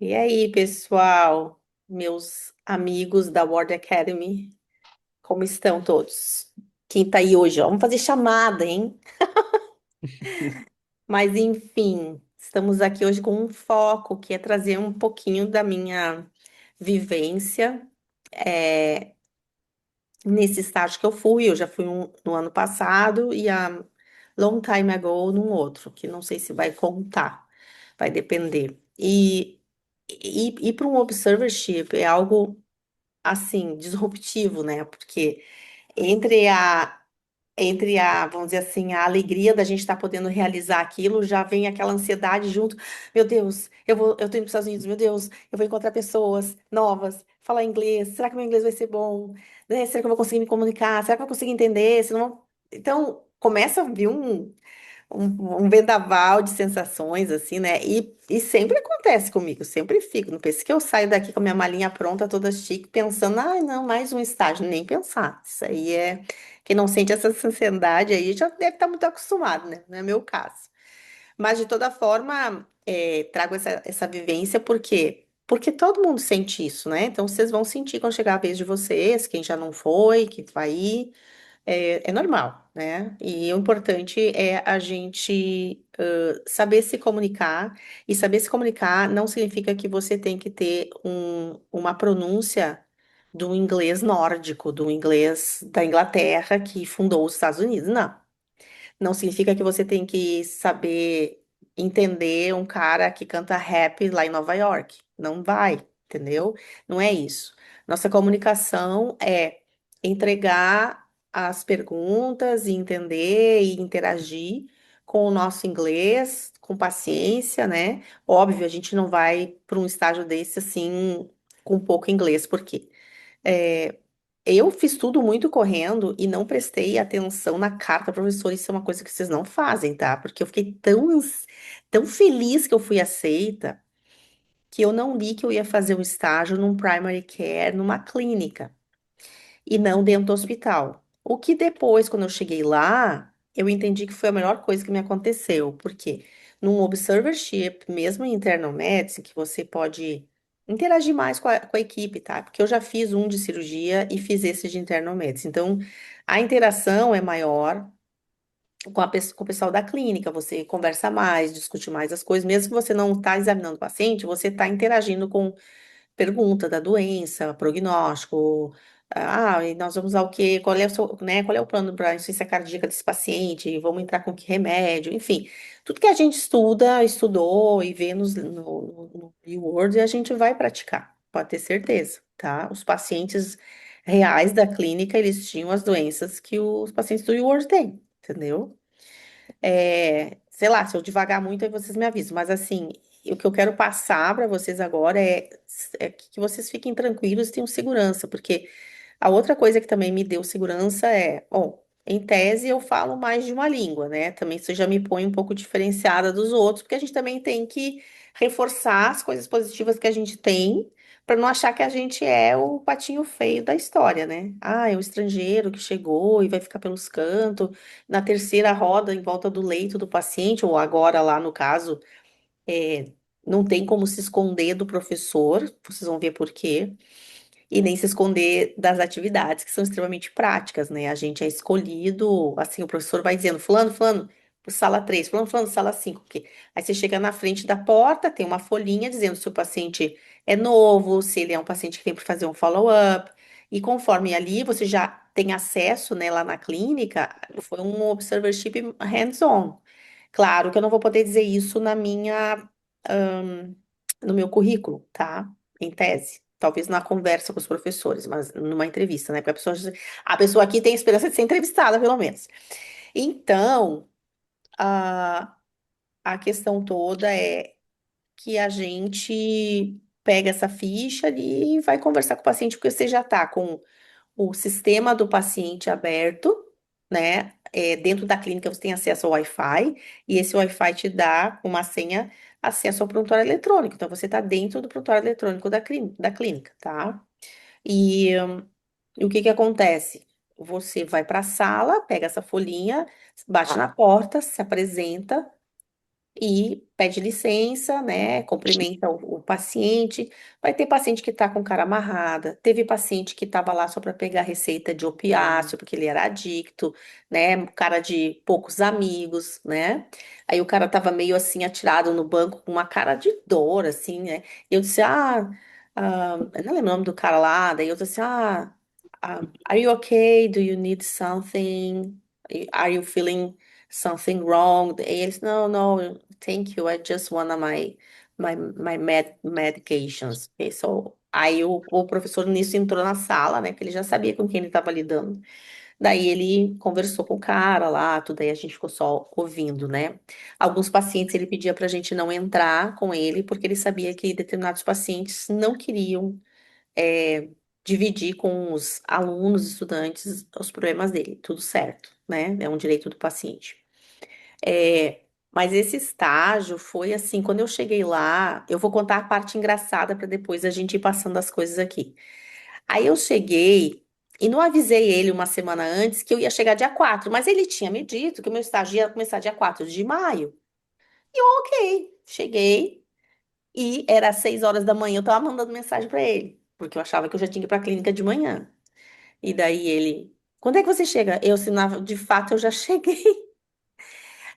E aí, pessoal, meus amigos da Word Academy, como estão todos? Quem tá aí hoje? Ó, vamos fazer chamada, hein? Mas enfim, estamos aqui hoje com um foco que é trazer um pouquinho da minha vivência nesse estágio que eu fui. Eu já fui no ano passado e há long time ago num outro, que não sei se vai contar, vai depender. E ir para um observership é algo assim, disruptivo, né? Porque entre vamos dizer assim, a alegria da gente estar podendo realizar aquilo, já vem aquela ansiedade junto. Meu Deus, eu tô indo para os Estados Unidos, meu Deus, eu vou encontrar pessoas novas, falar inglês, será que meu inglês vai ser bom? Né? Será que eu vou conseguir me comunicar? Será que eu vou conseguir entender? Se não... Então, começa a vir um vendaval de sensações, assim, né? E sempre acontece comigo, sempre fico. Não pense que eu saio daqui com a minha malinha pronta, toda chique, pensando, ai, não, mais um estágio. Nem pensar. Isso aí é. Quem não sente essa ansiedade aí já deve estar muito acostumado, né? Não é meu caso. Mas, de toda forma, trago essa vivência porque todo mundo sente isso, né? Então, vocês vão sentir quando chegar a vez de vocês, quem já não foi, que vai ir. É normal, né? E o importante é a gente saber se comunicar. E saber se comunicar não significa que você tem que ter uma pronúncia do inglês nórdico, do inglês da Inglaterra que fundou os Estados Unidos. Não. Não significa que você tem que saber entender um cara que canta rap lá em Nova York. Não vai, entendeu? Não é isso. Nossa comunicação é entregar as perguntas e entender e interagir com o nosso inglês, com paciência, né? Óbvio, a gente não vai para um estágio desse assim com pouco inglês, porque eu fiz tudo muito correndo e não prestei atenção na carta, professor. Isso é uma coisa que vocês não fazem, tá? Porque eu fiquei tão feliz que eu fui aceita que eu não li que eu ia fazer um estágio num primary care, numa clínica e não dentro do hospital. O que depois, quando eu cheguei lá, eu entendi que foi a melhor coisa que me aconteceu, porque num observership, mesmo em internal medicine, que você pode interagir mais com a equipe, tá? Porque eu já fiz um de cirurgia e fiz esse de internal medicine. Então, a interação é maior com o pessoal da clínica, você conversa mais, discute mais as coisas, mesmo que você não está examinando o paciente, você está interagindo com pergunta da doença, prognóstico. E nós vamos ao quê? Qual é o seu, né? Qual é o plano para a insuficiência cardíaca desse paciente? Vamos entrar com que remédio? Enfim, tudo que a gente estudou e vê no Word, a gente vai praticar, pode ter certeza, tá? Os pacientes reais da clínica, eles tinham as doenças que os pacientes do Word têm, entendeu? Sei lá, se eu devagar muito, aí vocês me avisam. Mas assim, o que eu quero passar para vocês agora é que vocês fiquem tranquilos e tenham segurança, porque a outra coisa que também me deu segurança bom, em tese eu falo mais de uma língua, né? Também isso já me põe um pouco diferenciada dos outros, porque a gente também tem que reforçar as coisas positivas que a gente tem, para não achar que a gente é o patinho feio da história, né? Ah, é o estrangeiro que chegou e vai ficar pelos cantos na terceira roda em volta do leito do paciente, ou agora lá no caso, não tem como se esconder do professor, vocês vão ver por quê, e nem se esconder das atividades que são extremamente práticas, né? A gente é escolhido, assim, o professor vai dizendo, fulano, fulano, pro sala 3, fulano, fulano, sala 5, porque aí você chega na frente da porta, tem uma folhinha dizendo se o paciente é novo, se ele é um paciente que tem para fazer um follow-up, e conforme ali você já tem acesso, né, lá na clínica, foi um observership hands-on. Claro que eu não vou poder dizer isso no meu currículo, tá? Em tese. Talvez na conversa com os professores, mas numa entrevista, né? Porque a pessoa aqui tem esperança de ser entrevistada, pelo menos. Então, a, a questão toda é que a gente pega essa ficha ali e vai conversar com o paciente, porque você já está com o sistema do paciente aberto, né? Dentro da clínica você tem acesso ao Wi-Fi, e esse Wi-Fi te dá uma senha acesso ao prontuário eletrônico. Então você está dentro do prontuário eletrônico da clínica, tá? E o que que acontece? Você vai para a sala, pega essa folhinha, bate na porta, se apresenta e pede licença, né? Cumprimenta o paciente. Vai ter paciente que tá com cara amarrada, teve paciente que estava lá só para pegar receita de opiáceo, porque ele era adicto, né? Cara de poucos amigos, né? Aí o cara tava meio assim atirado no banco com uma cara de dor, assim, né? E eu disse, eu não lembro o nome do cara lá, daí eu disse, are you okay? Do you need something? Are you feeling something wrong? E eles, no, no, thank you. I just want my medications. Okay, so, aí o professor nisso entrou na sala, né? Que ele já sabia com quem ele estava lidando. Daí ele conversou com o cara lá, tudo aí a gente ficou só ouvindo, né? Alguns pacientes ele pedia pra gente não entrar com ele, porque ele sabia que determinados pacientes não queriam é, dividir com os alunos, estudantes, os problemas dele. Tudo certo, né? É um direito do paciente. É, mas esse estágio foi assim, quando eu cheguei lá, eu vou contar a parte engraçada para depois a gente ir passando as coisas aqui. Aí eu cheguei e não avisei ele uma semana antes que eu ia chegar dia 4, mas ele tinha me dito que o meu estágio ia começar dia 4 de maio. E eu, ok, cheguei e era 6 horas da manhã, eu tava mandando mensagem para ele, porque eu achava que eu já tinha que ir para a clínica de manhã. E daí ele, quando é que você chega? Eu assinava, de fato, eu já cheguei.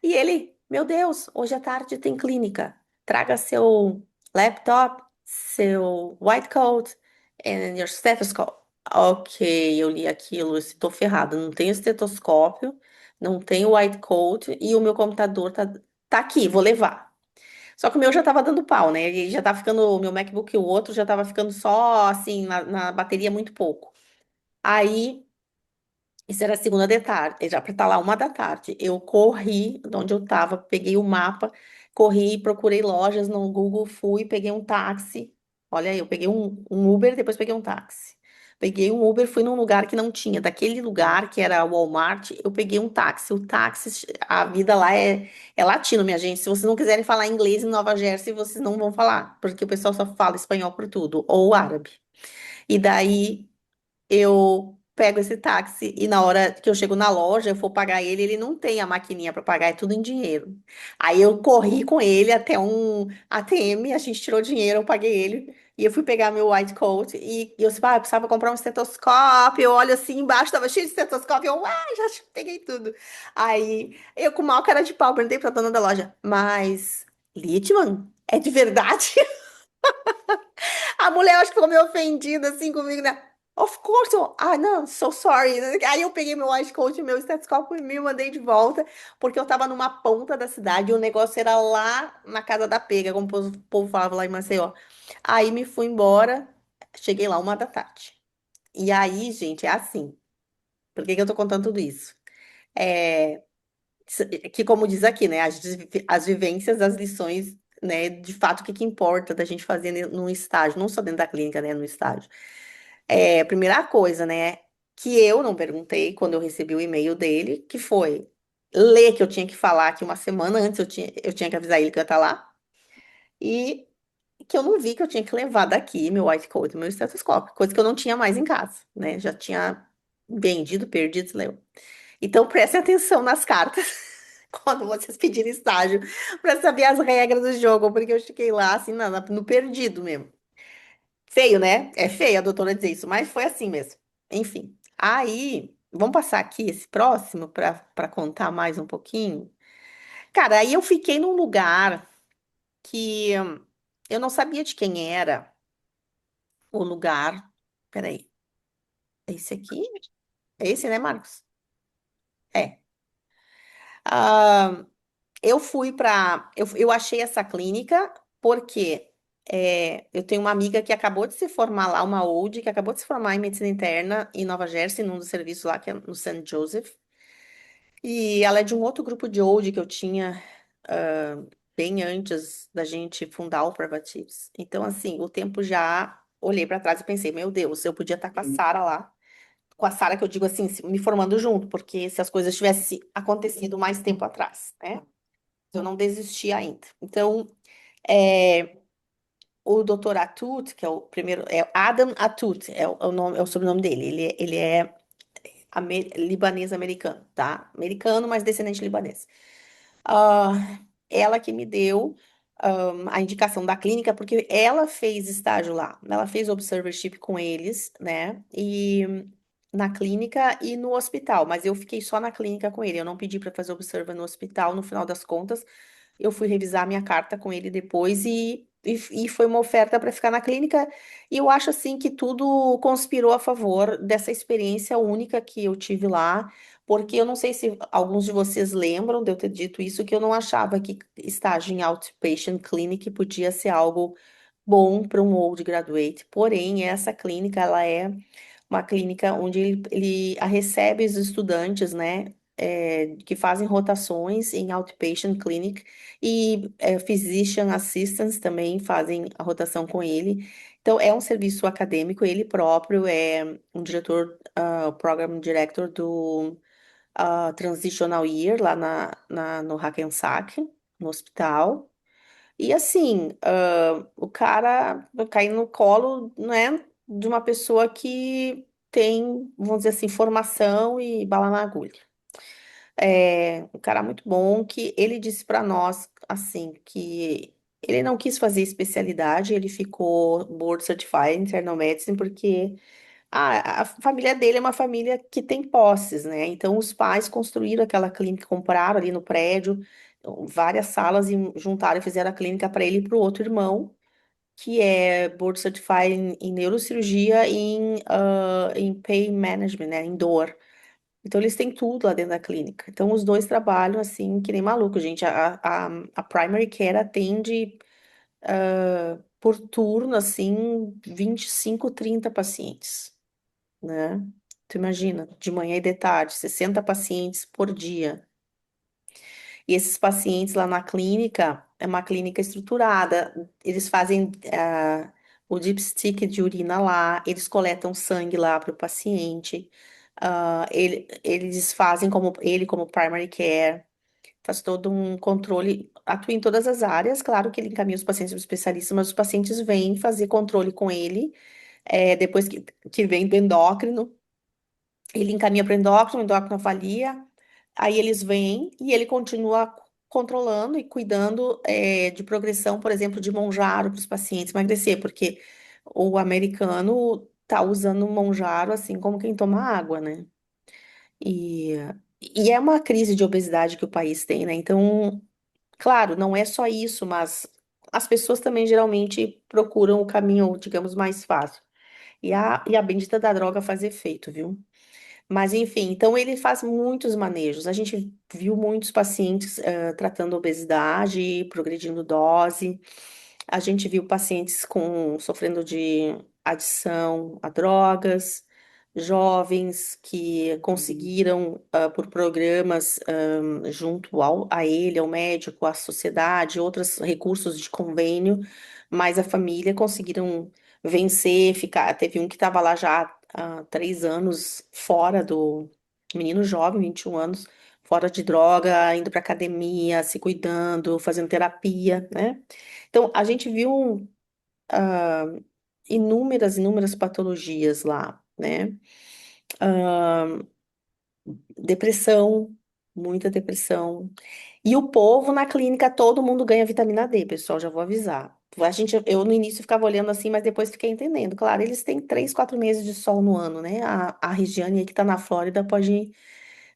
E ele, meu Deus, hoje à tarde tem clínica. Traga seu laptop, seu white coat and your stethoscope. Ok, eu li aquilo, estou ferrada. Não tenho estetoscópio, não tenho white coat e o meu computador tá aqui, vou levar. Só que o meu já tava dando pau, né? Ele já tava ficando, o meu MacBook e o outro já tava ficando só assim, na bateria muito pouco. Aí isso era segunda de tarde, já para estar lá 1 da tarde. Eu corri de onde eu estava, peguei o mapa, corri, procurei lojas no Google, fui, peguei um táxi. Olha aí, eu peguei um Uber, depois peguei um táxi. Peguei um Uber, fui num lugar que não tinha. Daquele lugar, que era Walmart, eu peguei um táxi. O táxi, a vida lá é latino, minha gente. Se vocês não quiserem falar inglês em Nova Jersey, vocês não vão falar, porque o pessoal só fala espanhol por tudo, ou árabe. E daí eu pego esse táxi e na hora que eu chego na loja, eu for pagar ele, ele não tem a maquininha para pagar, é tudo em dinheiro. Aí eu corri com ele até um ATM, a gente tirou dinheiro, eu paguei ele. E eu fui pegar meu white coat e eu disse, eu precisava comprar um estetoscópio. Eu olho assim embaixo, tava cheio de estetoscópio. Eu, já peguei tudo. Aí eu com mal cara de pau, perguntei pra dona da loja, mas Littmann, é de verdade? A mulher acho que ficou meio ofendida assim comigo, né? Of course, não, so sorry. Aí eu peguei meu ice coat, meu estetoscópio e me mandei de volta, porque eu tava numa ponta da cidade e o negócio era lá na casa da pega, como o povo falava lá em Maceió. Aí me fui embora, cheguei lá 1 da tarde. E aí, gente, é assim. Por que que eu tô contando tudo isso? É, que como diz aqui, né, as vivências, as lições, né, de fato, o que que importa da gente fazer no estágio, não só dentro da clínica, né, no estágio. Primeira coisa, né, que eu não perguntei quando eu recebi o e-mail dele, que foi ler que eu tinha que falar que uma semana antes eu tinha que avisar ele que eu ia estar lá, e que eu não vi que eu tinha que levar daqui meu white coat, meu estetoscópio, coisa que eu não tinha mais em casa, né, já tinha vendido, perdido, sei lá. Então prestem atenção nas cartas quando vocês pedirem estágio, para saber as regras do jogo, porque eu fiquei lá assim no perdido mesmo. Feio, né? É feio a doutora dizer isso, mas foi assim mesmo. Enfim. Aí, vamos passar aqui esse próximo para contar mais um pouquinho. Cara, aí eu fiquei num lugar que eu não sabia de quem era o lugar. Peraí, é esse aqui? É esse, né, Marcos? É. Ah, eu fui para. Eu achei essa clínica porque eu tenho uma amiga que acabou de se formar lá, uma OD, que acabou de se formar em medicina interna em Nova Jersey, num dos serviços lá, que é no St. Joseph. E ela é de um outro grupo de OD que eu tinha bem antes da gente fundar o Privatives. Então, assim, o tempo já olhei para trás e pensei, meu Deus, eu podia estar com a Sara lá. Com a Sara, que eu digo assim, me formando junto, porque se as coisas tivessem acontecido mais tempo atrás, né? Eu não desisti ainda. Então, é, o Dr. Atut, que é o primeiro, é Adam Atut, é o nome, é o sobrenome dele. Ele é libanês americano, tá? Americano, mas descendente libanês. Ah, ela que me deu a indicação da clínica, porque ela fez estágio lá. Ela fez observership com eles, né? E na clínica e no hospital, mas eu fiquei só na clínica com ele. Eu não pedi para fazer observer no hospital, no final das contas. Eu fui revisar minha carta com ele depois e foi uma oferta para ficar na clínica. E eu acho assim que tudo conspirou a favor dessa experiência única que eu tive lá, porque eu não sei se alguns de vocês lembram de eu ter dito isso, que eu não achava que estágio em outpatient clinic podia ser algo bom para um old graduate. Porém, essa clínica, ela é uma clínica onde ele recebe os estudantes, né, que fazem rotações em outpatient clinic e physician assistants também fazem a rotação com ele. Então, é um serviço acadêmico, ele próprio é um diretor, program director do Transitional Year lá no Hackensack, no hospital. E assim, o cara vai cair no colo, né, de uma pessoa que tem, vamos dizer assim, formação e bala na agulha. É um cara muito bom que ele disse para nós, assim, que ele não quis fazer especialidade, ele ficou board certified em internal medicine porque a família dele é uma família que tem posses, né? Então, os pais construíram aquela clínica, compraram ali no prédio várias salas e juntaram e fizeram a clínica para ele e para o outro irmão, que é board certified em neurocirurgia e em pain management, né? Em dor. Então, eles têm tudo lá dentro da clínica. Então, os dois trabalham assim, que nem maluco, gente. A primary care atende por turno, assim, 25, 30 pacientes, né? Tu imagina, de manhã e de tarde, 60 pacientes por dia. E esses pacientes lá na clínica, é uma clínica estruturada, eles fazem o dipstick de urina lá, eles coletam sangue lá para o paciente, eles fazem como ele como primary care, faz todo um controle, atua em todas as áreas, claro que ele encaminha os pacientes para o especialista, mas os pacientes vêm fazer controle com ele, depois que vem do endócrino. Ele encaminha para o endócrino avalia, aí eles vêm e ele continua controlando e cuidando de progressão, por exemplo, de Monjaro para os pacientes emagrecer, porque o americano tá usando o Monjaro assim como quem toma água, né? E, e é uma crise de obesidade que o país tem, né? Então, claro, não é só isso, mas as pessoas também geralmente procuram o caminho, digamos, mais fácil. E a bendita da droga faz efeito, viu? Mas, enfim, então ele faz muitos manejos. A gente viu muitos pacientes tratando obesidade, progredindo dose. A gente viu pacientes sofrendo de adição a drogas, jovens que conseguiram, por programas, junto a ele, ao médico, à sociedade, outros recursos de convênio, mas a família conseguiram vencer, ficar. Teve um que estava lá já há 3 anos fora menino jovem, 21 anos, fora de droga, indo para academia, se cuidando, fazendo terapia, né? Então, a gente viu ah, inúmeras patologias lá, né? Ah, depressão, muita depressão. E o povo na clínica, todo mundo ganha vitamina D, pessoal, já vou avisar. Eu no início ficava olhando assim, mas depois fiquei entendendo. Claro, eles têm 3, 4 meses de sol no ano, né? A Regiane aí que tá na Flórida pode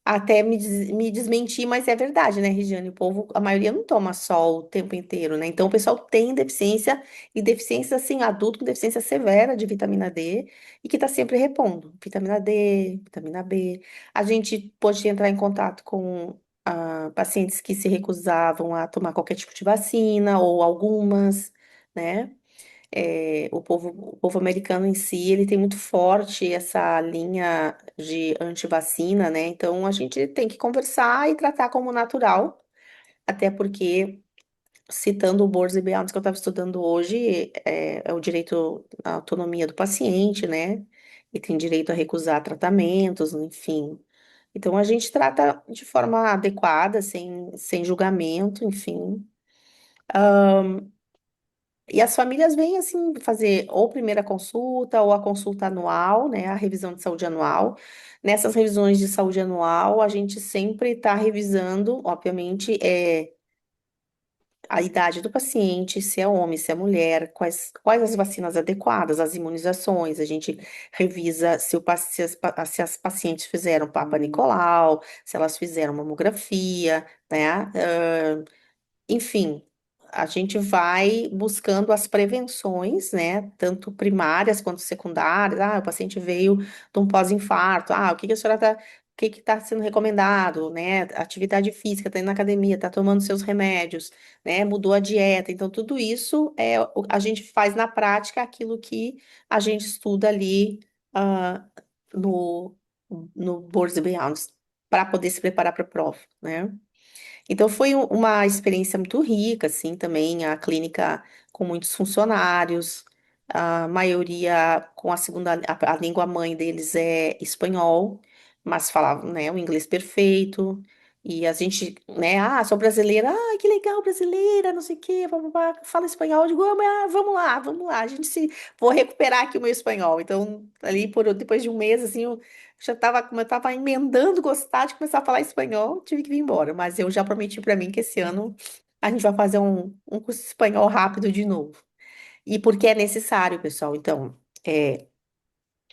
até me desmentir, mas é verdade, né, Regiane? O povo, a maioria não toma sol o tempo inteiro, né? Então o pessoal tem deficiência, e deficiência, assim, adulto com deficiência severa de vitamina D, e que tá sempre repondo. Vitamina D, vitamina B. A gente pode entrar em contato com pacientes que se recusavam a tomar qualquer tipo de vacina, ou algumas, né? O povo americano em si, ele tem muito forte essa linha de antivacina, né? Então a gente tem que conversar e tratar como natural, até porque, citando o Borzoi Beyond que eu estava estudando hoje, é o direito à autonomia do paciente, né? E tem direito a recusar tratamentos, enfim. Então a gente trata de forma adequada, sem julgamento, enfim. E as famílias vêm assim fazer ou primeira consulta ou a consulta anual, né, a revisão de saúde anual. Nessas revisões de saúde anual, a gente sempre está revisando, obviamente, a idade do paciente, se é homem, se é mulher, quais as vacinas adequadas, as imunizações, a gente revisa se as pacientes fizeram Papa Nicolau, se elas fizeram mamografia, né? Enfim, a gente vai buscando as prevenções, né? Tanto primárias quanto secundárias. Ah, o paciente veio de um pós-infarto. Ah, o que que a senhora tá, o que que está sendo recomendado, né? Atividade física, está indo na academia, está tomando seus remédios, né? Mudou a dieta. Então, tudo isso a gente faz na prática aquilo que a gente estuda ali no, no Boards and Beyond para poder se preparar para a prova, né? Então foi uma experiência muito rica, assim, também a clínica com muitos funcionários, a maioria com a segunda, a língua mãe deles é espanhol, mas falavam, né, o inglês perfeito. E a gente, né, sou brasileira, que legal, brasileira, não sei o quê, blá, blá, blá, fala espanhol. Eu digo, vamos lá, vou recuperar aqui o meu espanhol. Então, ali, depois de um mês, assim, como eu estava emendando gostar de começar a falar espanhol, tive que vir embora. Mas eu já prometi para mim que esse ano a gente vai fazer um curso de espanhol rápido de novo. E porque é necessário, pessoal. Então,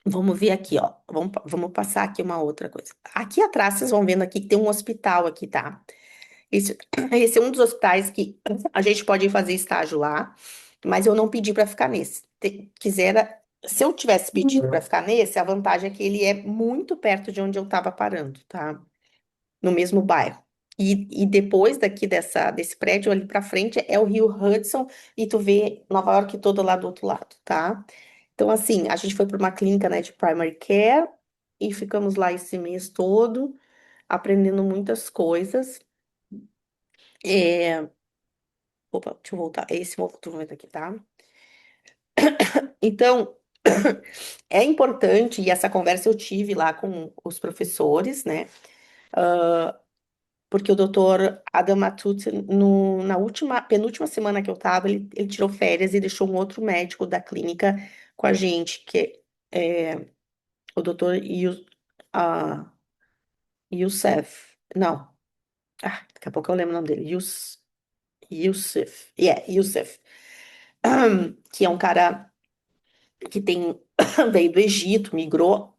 vamos ver aqui, ó. Vamos passar aqui uma outra coisa. Aqui atrás, vocês vão vendo aqui que tem um hospital aqui, tá? Esse, esse é um dos hospitais que a gente pode ir fazer estágio lá, mas eu não pedi para ficar nesse. Quisera, se eu tivesse pedido para ficar nesse, a vantagem é que ele é muito perto de onde eu estava parando, tá? No mesmo bairro. E depois daqui desse prédio ali para frente é o Rio Hudson e tu vê Nova York toda lá do outro lado, tá? Então, assim, a gente foi para uma clínica, né, de primary care e ficamos lá esse mês todo, aprendendo muitas coisas. É, Opa, deixa eu voltar. É esse outro momento aqui, tá? Então, é importante, e essa conversa eu tive lá com os professores, né? Porque o doutor Adam Matut, na penúltima semana que eu tava, ele tirou férias e deixou um outro médico da clínica com a gente, que é o doutor ah, Youssef. Não, daqui a pouco eu lembro o nome dele. Youssef. Youssef. Que é um cara que veio do Egito, migrou,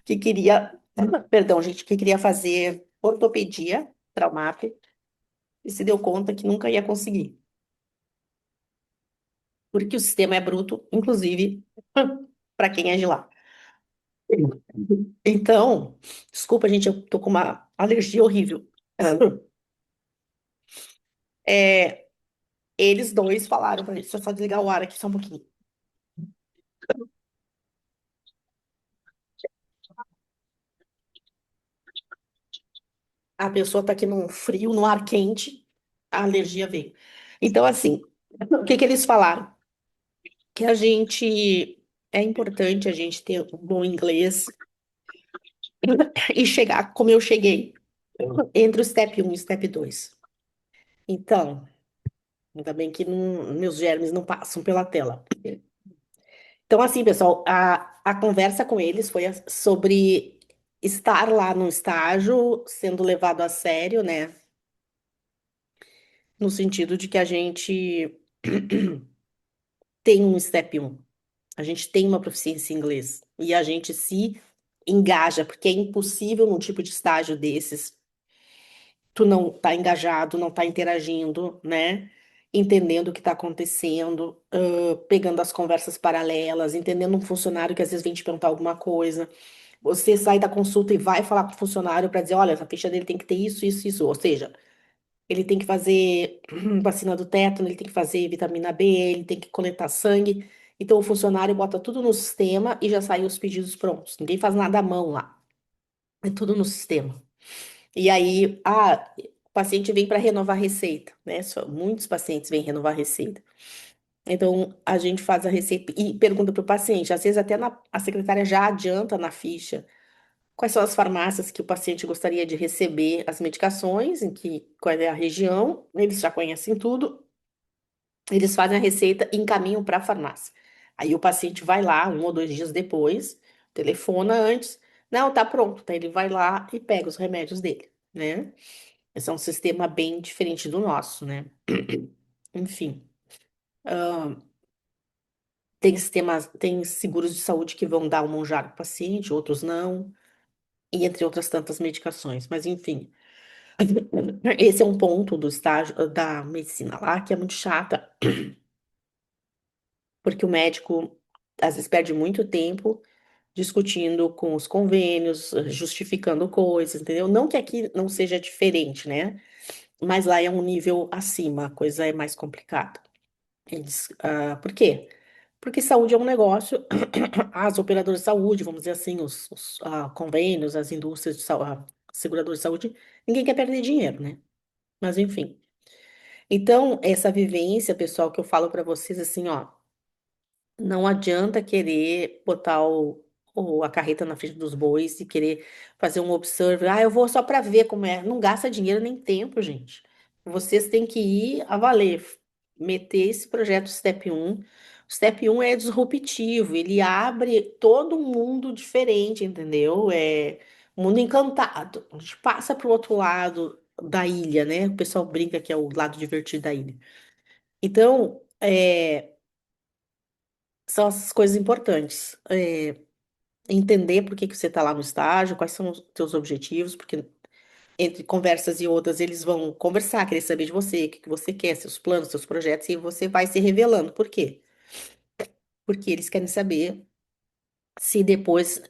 que queria, perdão, gente, que queria fazer ortopedia traumática e se deu conta que nunca ia conseguir, porque o sistema é bruto, inclusive para quem é de lá. Então, desculpa, gente, eu tô com uma alergia horrível. É, eles dois falaram para gente, deixa eu só desligar o ar aqui só um pouquinho. A pessoa tá aqui num frio, no ar quente, a alergia veio. Então, assim, o que que eles falaram? Que a gente é importante a gente ter um bom inglês e chegar como eu cheguei, entre o step um e o step 2. Então, ainda bem que meus germes não passam pela tela. Então, assim, pessoal, a conversa com eles foi sobre estar lá no estágio, sendo levado a sério, né? No sentido de que a gente tem um step um, a gente tem uma proficiência em inglês e a gente se engaja, porque é impossível num tipo de estágio desses tu não tá engajado, não tá interagindo, né? Entendendo o que tá acontecendo, pegando as conversas paralelas, entendendo um funcionário que às vezes vem te perguntar alguma coisa. Você sai da consulta e vai falar com o funcionário para dizer, olha, a ficha dele tem que ter isso, isso, isso. Ou seja, ele tem que fazer vacina do tétano, ele tem que fazer vitamina B, ele tem que coletar sangue. Então o funcionário bota tudo no sistema e já sai os pedidos prontos. Ninguém faz nada à mão lá. É tudo no sistema. E aí, o paciente vem para renovar a receita, né? Muitos pacientes vêm renovar a receita. Então, a gente faz a receita e pergunta para o paciente. Às vezes, até a secretária já adianta na ficha quais são as farmácias que o paciente gostaria de receber as medicações, qual é a região, eles já conhecem tudo, eles fazem a receita e encaminham para a farmácia. Aí o paciente vai lá, 1 ou 2 dias depois, telefona antes, não, tá pronto. Então ele vai lá e pega os remédios dele, né? Esse é um sistema bem diferente do nosso, né? Enfim, tem sistemas, tem seguros de saúde que vão dar um monjaro para o paciente, outros não, e entre outras tantas medicações. Mas enfim, esse é um ponto do estágio da medicina lá que é muito chata, porque o médico às vezes perde muito tempo discutindo com os convênios, justificando coisas, entendeu? Não que aqui não seja diferente, né? Mas lá é um nível acima, a coisa é mais complicada. Por quê? Porque saúde é um negócio, as operadoras de saúde, vamos dizer assim, os convênios, as indústrias de saúde, seguradoras de saúde, ninguém quer perder dinheiro, né? Mas enfim. Então, essa vivência, pessoal, que eu falo para vocês assim, ó. Não adianta querer botar a carreta na frente dos bois e querer fazer um observe. Ah, eu vou só para ver como é. Não gasta dinheiro nem tempo, gente. Vocês têm que ir a valer, meter esse projeto Step 1. O Step 1 é disruptivo, ele abre todo um mundo diferente, entendeu? É um mundo encantado. A gente passa para o outro lado da ilha, né? O pessoal brinca que é o lado divertido da ilha. Então, são essas coisas importantes. Entender por que que você está lá no estágio, quais são os teus objetivos, porque entre conversas e outras eles vão conversar, querer saber de você, o que que você quer, seus planos, seus projetos, e você vai se revelando. Por quê? Porque eles querem saber se depois,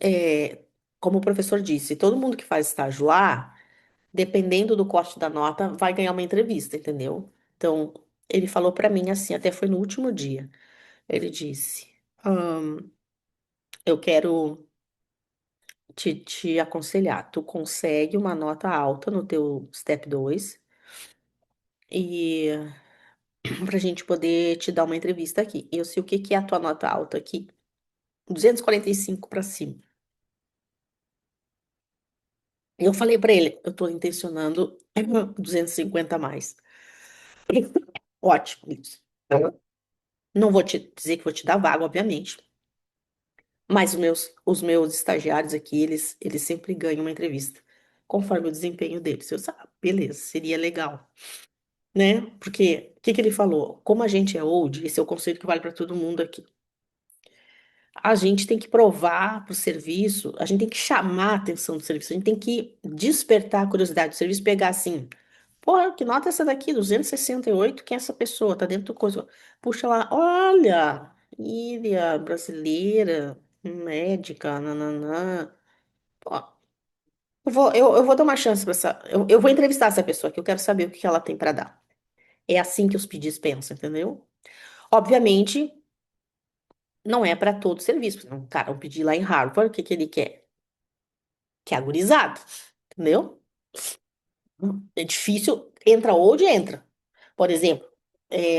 como o professor disse, todo mundo que faz estágio lá, dependendo do corte da nota, vai ganhar uma entrevista, entendeu? Então, ele falou para mim assim, até foi no último dia, ele disse, eu quero te aconselhar. Tu consegue uma nota alta no teu Step 2 e pra gente poder te dar uma entrevista aqui. Eu sei o que que é a tua nota alta aqui. 245 para cima. Eu falei pra ele, eu tô intencionando 250 a mais. Ótimo, isso. Não vou te dizer que vou te dar vaga, obviamente. Mas os meus estagiários aqui, eles sempre ganham uma entrevista, conforme o desempenho deles. Eu disse, beleza, seria legal. Né? Porque o que que ele falou? Como a gente é old, esse é o conceito que vale para todo mundo aqui. A gente tem que provar para o serviço, a gente tem que chamar a atenção do serviço, a gente tem que despertar a curiosidade do serviço, pegar assim, pô, que nota é essa daqui? 268, quem é essa pessoa? Tá dentro do coisa. Puxa lá, olha, Ilha brasileira, médica, nananã. Ó, eu vou dar uma chance para essa. Eu vou entrevistar essa pessoa que eu quero saber o que ela tem para dar. É assim que os pedis pensam, entendeu? Obviamente, não é para todo serviço. Um cara, eu pedi lá em Harvard, o que que ele quer? Que é agorizado, entendeu? É difícil, entra onde entra. Por exemplo,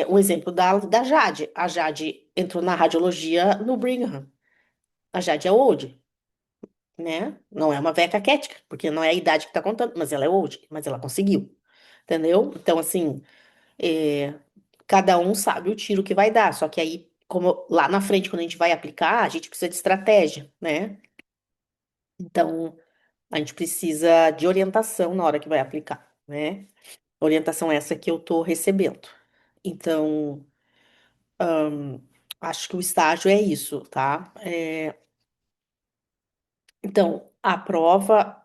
o exemplo da Jade. A Jade entrou na radiologia no Brigham. A Jade é old, né? Não é uma veia caquética, porque não é a idade que tá contando, mas ela é old, mas ela conseguiu, entendeu? Então, assim, é, cada um sabe o tiro que vai dar. Só que aí, como lá na frente, quando a gente vai aplicar, a gente precisa de estratégia, né? Então, a gente precisa de orientação na hora que vai aplicar, né? Orientação essa que eu tô recebendo. Então, acho que o estágio é isso, tá? Então, a prova,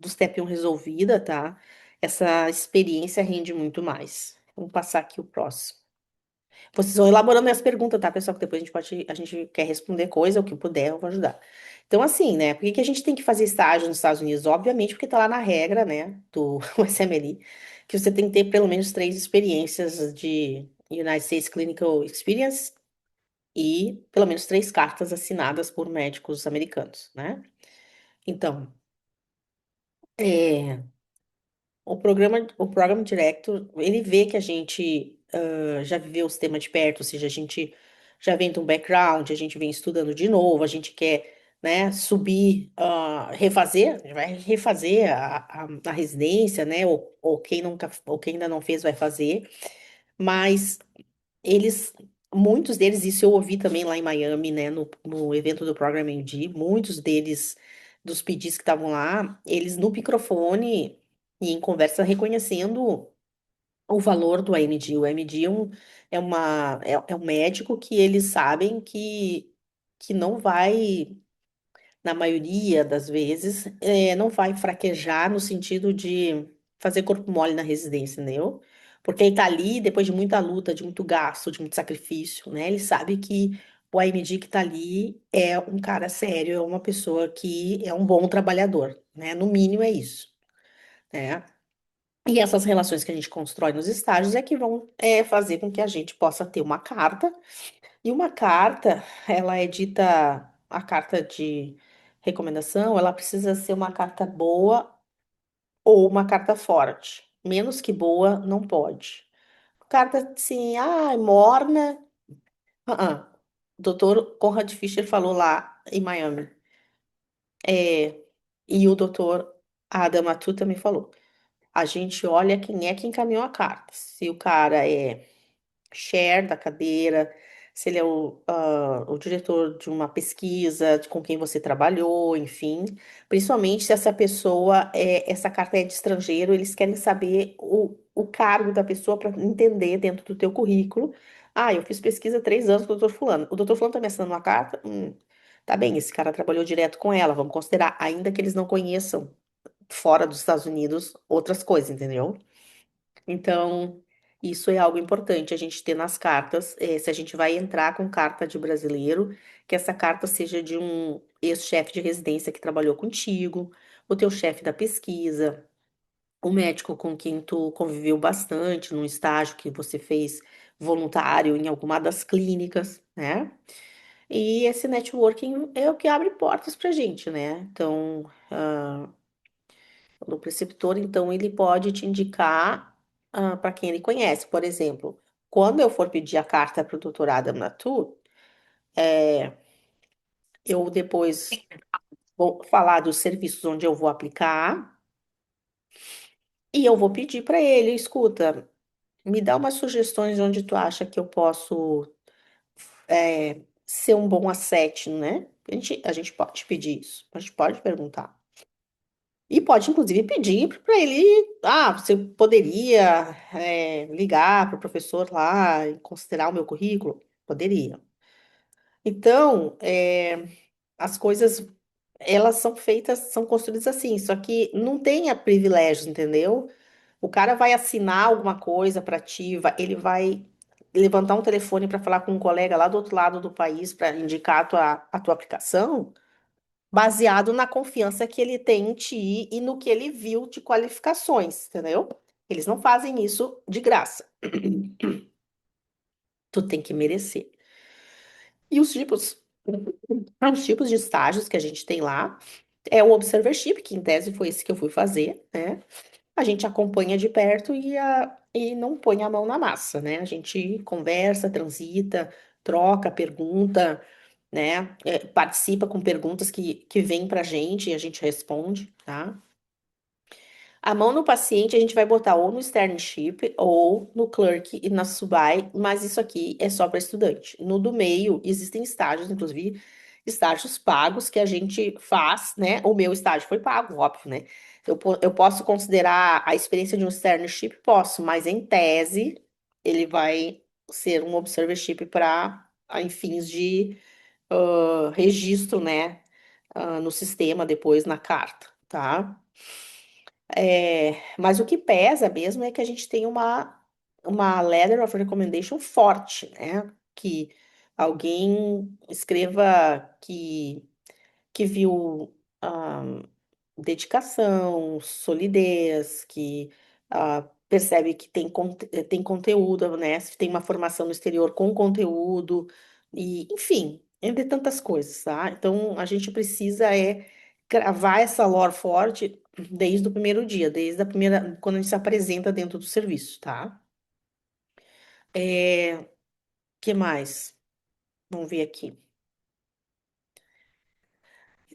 do Step 1 resolvida, tá? Essa experiência rende muito mais. Vamos passar aqui o próximo. Vocês vão elaborando as perguntas, tá, pessoal? Que depois a gente quer responder coisa, o que puder, eu vou ajudar. Então, assim, né? Por que que a gente tem que fazer estágio nos Estados Unidos? Obviamente, porque tá lá na regra, né, do USMLE, que você tem que ter pelo menos 3 experiências de United States Clinical Experience e pelo menos 3 cartas assinadas por médicos americanos, né? Então, é, o programa Director, ele vê que a gente já viveu o sistema de perto, ou seja, a gente já vem de um background, a gente vem estudando de novo, a gente quer, né, subir, refazer, vai refazer a residência, né, ou quem nunca, ou quem ainda não fez vai fazer, mas eles, muitos deles, isso eu ouvi também lá em Miami, né, no evento do Program MD, muitos deles, dos PDs que estavam lá, eles no microfone. e em conversa reconhecendo o valor do AMD. O AMD é um médico que eles sabem que não vai, na maioria das vezes, não vai fraquejar no sentido de fazer corpo mole na residência, entendeu? Porque ele tá ali depois de muita luta, de muito gasto, de muito sacrifício, né? Ele sabe que o AMD que tá ali é um cara sério, é uma pessoa que é um bom trabalhador, né? No mínimo é isso, né? E essas relações que a gente constrói nos estágios é que vão fazer com que a gente possa ter uma carta. E uma carta, ela é dita, a carta de recomendação, ela precisa ser uma carta boa ou uma carta forte. Menos que boa, não pode. Carta assim, morna. O doutor Conrad Fisher falou lá em Miami. É, e o doutor Adam Atu também falou. A gente olha quem é que encaminhou a carta. Se o cara é chair da cadeira, se ele é o diretor de uma pesquisa, com quem você trabalhou, enfim. Principalmente se essa pessoa essa carta é de estrangeiro, eles querem saber o cargo da pessoa para entender dentro do teu currículo. Ah, eu fiz pesquisa há 3 anos com o doutor Fulano. O doutor Fulano tá me assinando uma carta? Tá bem, esse cara trabalhou direto com ela, vamos considerar, ainda que eles não conheçam fora dos Estados Unidos outras coisas, entendeu? Então, isso é algo importante a gente ter nas cartas. Se a gente vai entrar com carta de brasileiro, que essa carta seja de um ex-chefe de residência que trabalhou contigo, o teu chefe da pesquisa, o médico com quem tu conviveu bastante num estágio que você fez voluntário em alguma das clínicas, né? E esse networking é o que abre portas pra gente, né? Então, o preceptor, então, ele pode te indicar para quem ele conhece. Por exemplo, quando eu for pedir a carta para o doutorado Amnatu, eu depois vou falar dos serviços onde eu vou aplicar e eu vou pedir para ele, escuta, me dá umas sugestões onde tu acha que eu posso ser um bom asset, né? A gente pode pedir isso, a gente pode perguntar. E pode, inclusive, pedir para ele, você poderia ligar para o professor lá e considerar o meu currículo? Poderia. Então, as coisas, elas são feitas, são construídas assim, só que não tenha privilégios, entendeu? O cara vai assinar alguma coisa para ti, ele vai levantar um telefone para falar com um colega lá do outro lado do país para indicar a tua aplicação baseado na confiança que ele tem em ti e no que ele viu de qualificações, entendeu? Eles não fazem isso de graça. Tu tem que merecer. E os tipos de estágios que a gente tem lá é o observership, que em tese foi esse que eu fui fazer, né? A gente acompanha de perto e não põe a mão na massa, né? A gente conversa, transita, troca, pergunta, né? Participa com perguntas que vêm pra gente e a gente responde, tá? A mão no paciente a gente vai botar ou no Sternship ou no Clerk e na Subai, mas isso aqui é só para estudante. No do meio existem estágios, inclusive estágios pagos que a gente faz, né? O meu estágio foi pago, óbvio, né? Eu posso considerar a experiência de um Sternship? Posso, mas em tese ele vai ser um Observership para em fins de registro, né? No sistema depois na carta, tá? Mas o que pesa mesmo é que a gente tem uma letter of recommendation forte, né? Que alguém escreva que viu dedicação, solidez, que percebe que tem conteúdo, né? Se tem uma formação no exterior com conteúdo, e, enfim, entre tantas coisas, tá? Então, a gente precisa cravar essa lore forte desde o primeiro dia, desde a primeira, quando a gente se apresenta dentro do serviço, tá? Que mais? Vamos ver aqui.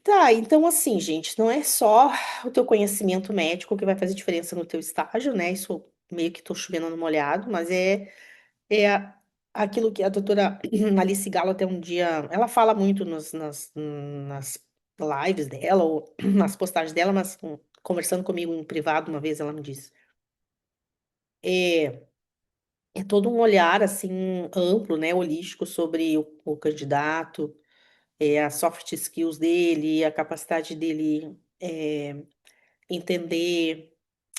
Tá, então assim, gente, não é só o teu conhecimento médico que vai fazer diferença no teu estágio, né? Isso meio que tô chovendo no molhado, mas aquilo que a doutora Alice Galo até um dia, ela fala muito nas lives dela ou nas postagens dela, mas conversando comigo em privado uma vez, ela me disse. É, é todo um olhar assim amplo, né, holístico sobre o candidato, as soft skills dele, a capacidade dele entender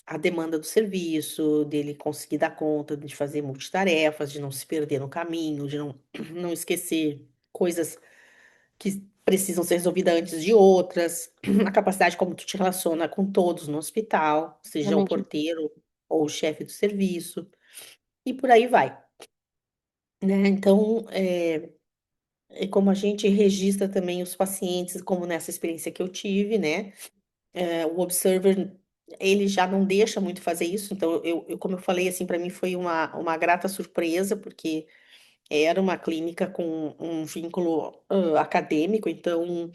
a demanda do serviço, dele conseguir dar conta de fazer multitarefas, de não se perder no caminho, de não, não esquecer coisas que precisam ser resolvidas antes de outras, a capacidade como tu te relaciona com todos no hospital, seja o Realmente. porteiro ou o chefe do serviço, e por aí vai, né? Então, como a gente registra também os pacientes, como nessa experiência que eu tive, né? O Observer, ele já não deixa muito fazer isso, então como eu falei, assim, para mim foi uma grata surpresa, porque era uma clínica com um vínculo acadêmico, então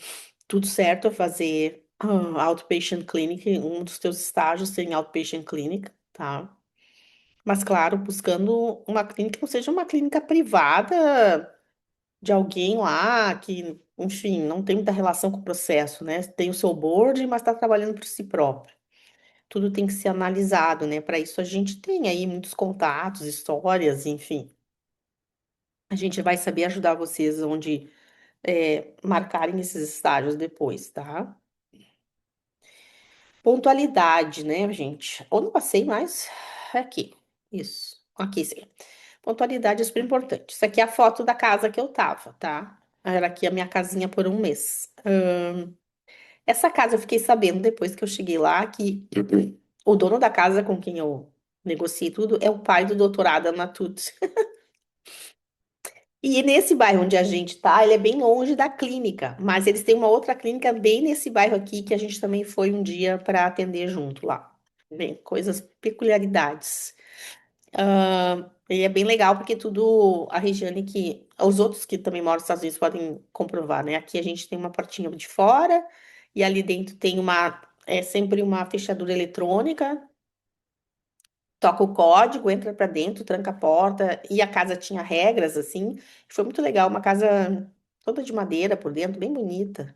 tudo certo a fazer outpatient clinic, um dos teus estágios ser em outpatient clinic, tá? Mas claro, buscando uma clínica que não seja uma clínica privada de alguém lá que, enfim, não tem muita relação com o processo, né? Tem o seu board, mas está trabalhando por si próprio. Tudo tem que ser analisado, né? Para isso a gente tem aí muitos contatos, histórias, enfim. A gente vai saber ajudar vocês onde marcarem esses estágios depois, tá? Pontualidade, né, gente? Ou não passei mais. Aqui. Isso. Aqui, sim. Pontualidade é super importante. Isso aqui é a foto da casa que eu tava, tá? Era aqui a minha casinha por um mês. Essa casa eu fiquei sabendo depois que eu cheguei lá que o dono da casa com quem eu negociei tudo é o pai do doutorado Anatut. E nesse bairro onde a gente tá, ele é bem longe da clínica, mas eles têm uma outra clínica bem nesse bairro aqui que a gente também foi um dia para atender junto lá. Bem, coisas, peculiaridades. E é bem legal porque tudo, a Regiane que, os outros que também moram nos Estados Unidos podem comprovar, né? Aqui a gente tem uma portinha de fora e ali dentro tem sempre uma fechadura eletrônica, toca o código, entra pra dentro, tranca a porta, e a casa tinha regras, assim. Foi muito legal, uma casa toda de madeira por dentro, bem bonita.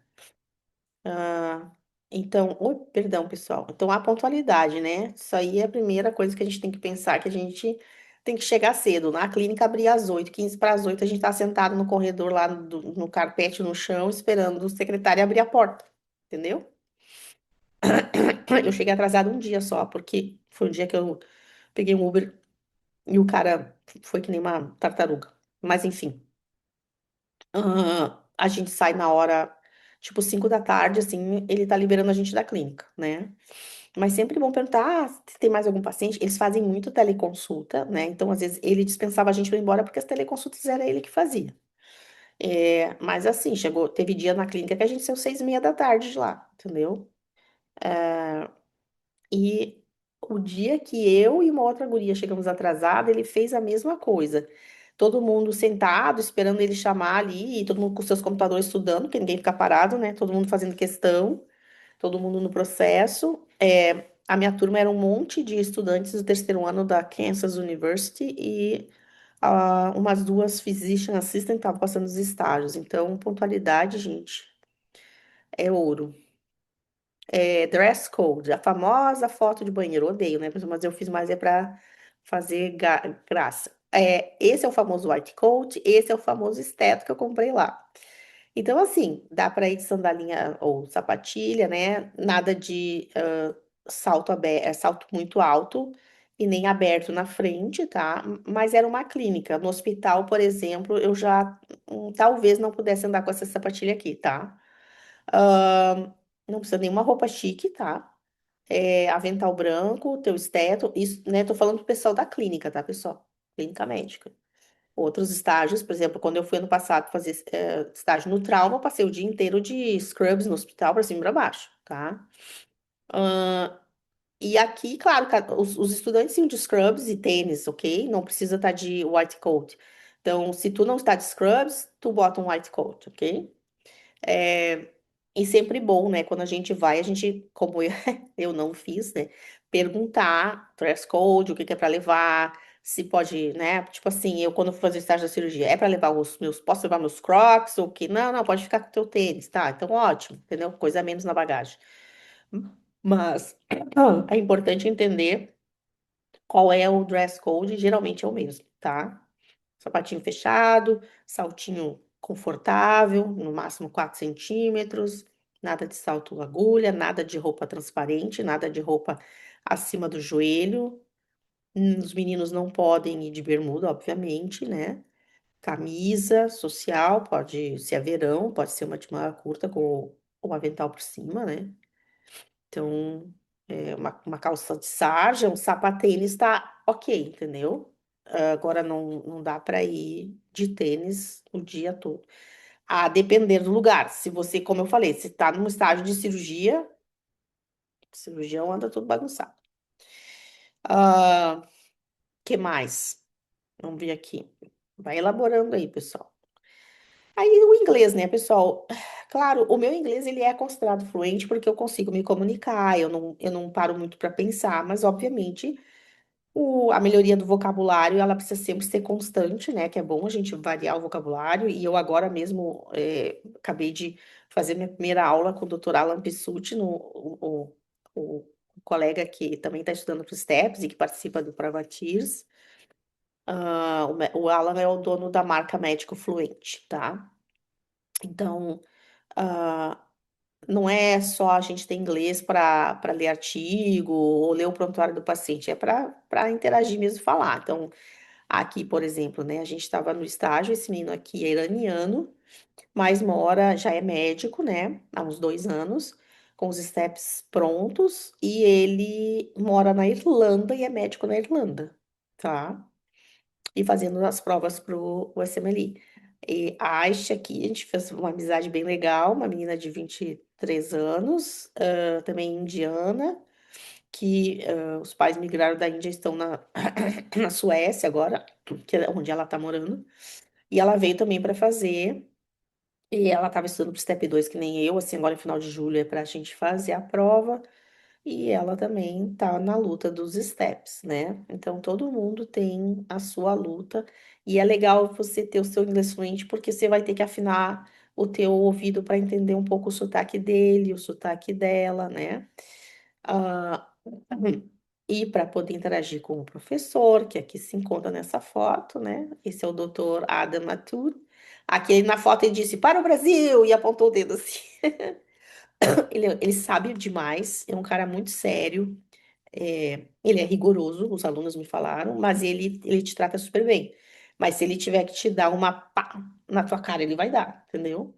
Ah, então, oi, perdão, pessoal. Então, a pontualidade, né? Isso aí é a primeira coisa que a gente tem que pensar, que a gente tem que chegar cedo. Na clínica abria às 8, 15 para as 8, a gente tá sentado no corredor lá no carpete, no chão, esperando o secretário abrir a porta, entendeu? Eu cheguei atrasada um dia só, porque foi um dia que eu peguei um Uber e o cara foi que nem uma tartaruga. Mas enfim, a gente sai na hora, tipo, 5 da tarde, assim, ele tá liberando a gente da clínica, né? Mas sempre bom perguntar, se tem mais algum paciente. Eles fazem muito teleconsulta, né? Então, às vezes, ele dispensava a gente para ir embora porque as teleconsultas era ele que fazia. Mas assim, teve dia na clínica que a gente saiu 6:30 da tarde de lá, entendeu? E o dia que eu e uma outra guria chegamos atrasada, ele fez a mesma coisa. Todo mundo sentado, esperando ele chamar ali, e todo mundo com seus computadores estudando, porque ninguém fica parado, né? Todo mundo fazendo questão, todo mundo no processo. A minha turma era um monte de estudantes do terceiro ano da Kansas University e umas duas physician assistant estavam passando os estágios. Então, pontualidade, gente, é ouro. Dress code, a famosa foto de banheiro, odeio, né? Mas eu fiz mais para fazer graça. Esse é o famoso white coat, esse é o famoso esteto que eu comprei lá. Então, assim, dá para ir de sandalinha ou sapatilha, né? Nada de salto aberto, salto muito alto e nem aberto na frente, tá? Mas era uma clínica. No hospital, por exemplo, eu já talvez não pudesse andar com essa sapatilha aqui, tá? Não precisa nenhuma roupa chique, tá? Avental branco, teu esteto, isso, né? Tô falando pro pessoal da clínica, tá, pessoal? Clínica médica. Outros estágios, por exemplo, quando eu fui ano passado fazer estágio no trauma, eu passei o dia inteiro de scrubs no hospital, pra cima e pra baixo, tá? E aqui, claro, os estudantes iam de scrubs e tênis, ok? Não precisa estar de white coat. Então, se tu não está de scrubs, tu bota um white coat, ok? É, e sempre bom, né? Quando a gente vai, a gente, como eu, eu não fiz, né? Perguntar dress code, o que que é para levar, se pode, né? Tipo assim, eu quando fui fazer estágio da cirurgia, é para levar posso levar meus Crocs ou que? Não, não, pode ficar com o teu tênis, tá? Então ótimo, entendeu? Coisa a menos na bagagem. Mas é importante entender qual é o dress code, geralmente é o mesmo, tá? Sapatinho fechado, saltinho confortável, no máximo 4 centímetros, nada de salto agulha, nada de roupa transparente, nada de roupa acima do joelho. Os meninos não podem ir de bermuda, obviamente, né? Camisa social, pode ser a verão, pode ser uma de manga curta com o avental por cima, né? Então, uma calça de sarja, um sapatênis tá ok, entendeu? Agora não dá para ir de tênis o dia todo. A depender do lugar. Se você, como eu falei, se tá num estágio de cirurgia, cirurgião anda tudo bagunçado. Ah, que mais? Vamos ver aqui. Vai elaborando aí, pessoal. Aí o inglês, né, pessoal? Claro, o meu inglês ele é considerado fluente porque eu consigo me comunicar, eu não paro muito para pensar, mas obviamente a melhoria do vocabulário, ela precisa sempre ser constante, né? Que é bom a gente variar o vocabulário. E eu agora mesmo acabei de fazer minha primeira aula com o Dr. Alan Pissutti, o colega que também está estudando para o STEPS e que participa do Privatiers. O Alan é o dono da marca Médico Fluente, tá? Então, ah, não é só a gente ter inglês para ler artigo ou ler o prontuário do paciente, é para interagir mesmo e falar. Então, aqui, por exemplo, né, a gente estava no estágio, esse menino aqui é iraniano, mas mora, já é médico, né, há uns 2 anos, com os steps prontos, e ele mora na Irlanda e é médico na Irlanda, tá? E fazendo as provas pro USMLE. E a Aisha aqui, a gente fez uma amizade bem legal, uma menina de 23 anos, também indiana, que os pais migraram da Índia, estão na Suécia agora, que é onde ela tá morando. E ela veio também para fazer, e ela estava estudando pro Step 2 que nem eu, assim, agora no final de julho é pra gente fazer a prova. E ela também tá na luta dos steps, né? Então todo mundo tem a sua luta e é legal você ter o seu inglês fluente porque você vai ter que afinar o teu ouvido para entender um pouco o sotaque dele, o sotaque dela, né? Ah, e para poder interagir com o professor, que aqui se encontra nessa foto, né? Esse é o doutor Adam Matur. Aqui na foto ele disse: Para o Brasil! E apontou o dedo assim. Ele sabe demais, é um cara muito sério. Ele é rigoroso, os alunos me falaram, mas ele te trata super bem. Mas se ele tiver que te dar uma pá na tua cara, ele vai dar, entendeu?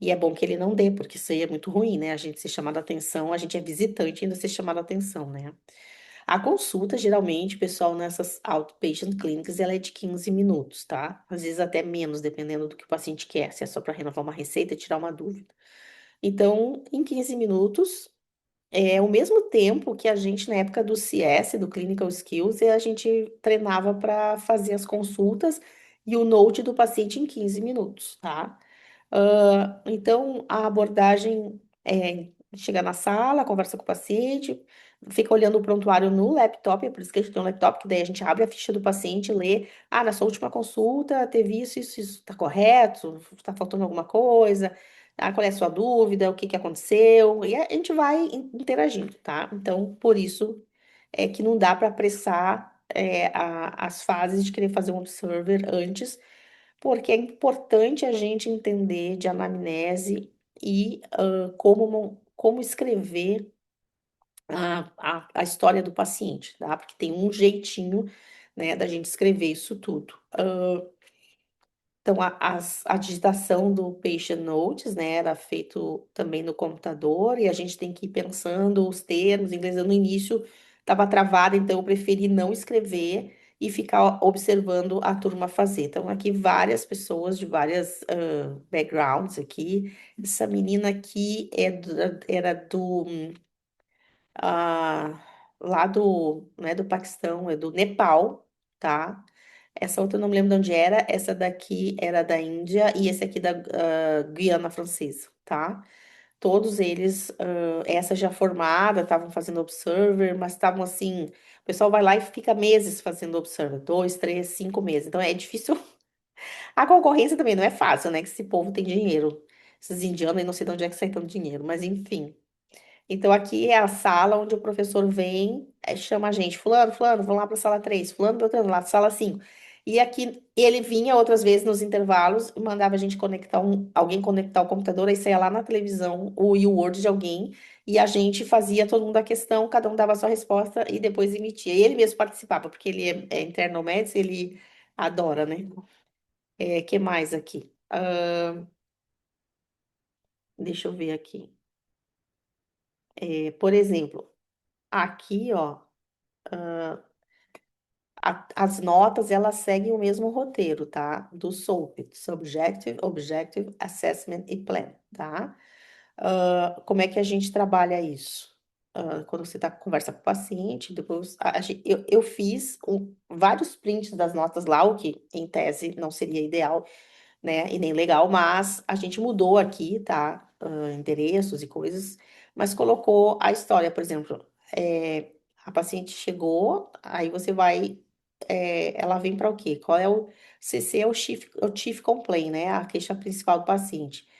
E é bom que ele não dê, porque isso aí é muito ruim, né? A gente ser chamado a atenção, a gente é visitante e ainda ser chamado a atenção, né? A consulta, geralmente, pessoal, nessas outpatient clinics, ela é de 15 minutos, tá? Às vezes até menos, dependendo do que o paciente quer, se é só para renovar uma receita e tirar uma dúvida. Então, em 15 minutos, é o mesmo tempo que a gente, na época do CS, do Clinical Skills, a gente treinava para fazer as consultas e o note do paciente em 15 minutos, tá? Então, a abordagem é chegar na sala, conversa com o paciente, fica olhando o prontuário no laptop, é por isso que a gente tem um laptop, que daí a gente abre a ficha do paciente, lê, na sua última consulta teve isso, tá correto? Tá faltando alguma coisa? Qual é a sua dúvida? O que que aconteceu? E a gente vai interagindo, tá? Então, por isso é que não dá para apressar as fases de querer fazer um observer antes, porque é importante a gente entender de anamnese e como escrever a história do paciente, tá? Porque tem um jeitinho, né, da gente escrever isso tudo. Então, a digitação do patient notes, né, era feito também no computador e a gente tem que ir pensando os termos, em inglês eu no início estava travada, então eu preferi não escrever e ficar observando a turma fazer. Então, aqui várias pessoas de várias backgrounds aqui. Essa menina aqui era ah, lá não é do Paquistão, é do Nepal, tá? Essa outra eu não me lembro de onde era. Essa daqui era da Índia e esse aqui da Guiana Francesa, tá? Todos eles, essa já formada, estavam fazendo observer, mas estavam assim. O pessoal vai lá e fica meses fazendo observer, 2, 3, 5 meses. Então é difícil. A concorrência também não é fácil, né? Que esse povo tem dinheiro. Esses indianos aí não sei de onde é que sai tanto dinheiro, mas enfim. Então, aqui é a sala onde o professor vem, chama a gente, fulano, fulano, vamos lá para a sala 3, fulano, Beltrano, lá, sala 5. E aqui ele vinha outras vezes nos intervalos e mandava a gente conectar alguém conectar o computador, aí saía lá na televisão o Word de alguém, e a gente fazia todo mundo a questão, cada um dava a sua resposta e depois emitia. E ele mesmo participava, porque ele é internal medicine, ele adora, né? Que mais aqui? Deixa eu ver aqui. Por exemplo, aqui, ó. As notas, elas seguem o mesmo roteiro, tá? Do SOAP, Subjective, Objective, Assessment e Plan, tá? Como é que a gente trabalha isso? Quando você tá conversa com o paciente, depois eu fiz vários prints das notas lá, o que em tese não seria ideal, né? E nem legal, mas a gente mudou aqui, tá? Endereços e coisas, mas colocou a história, por exemplo, a paciente chegou, aí você vai, ela vem para o quê? Qual é o CC é o Chief Complaint, né? A queixa principal do paciente.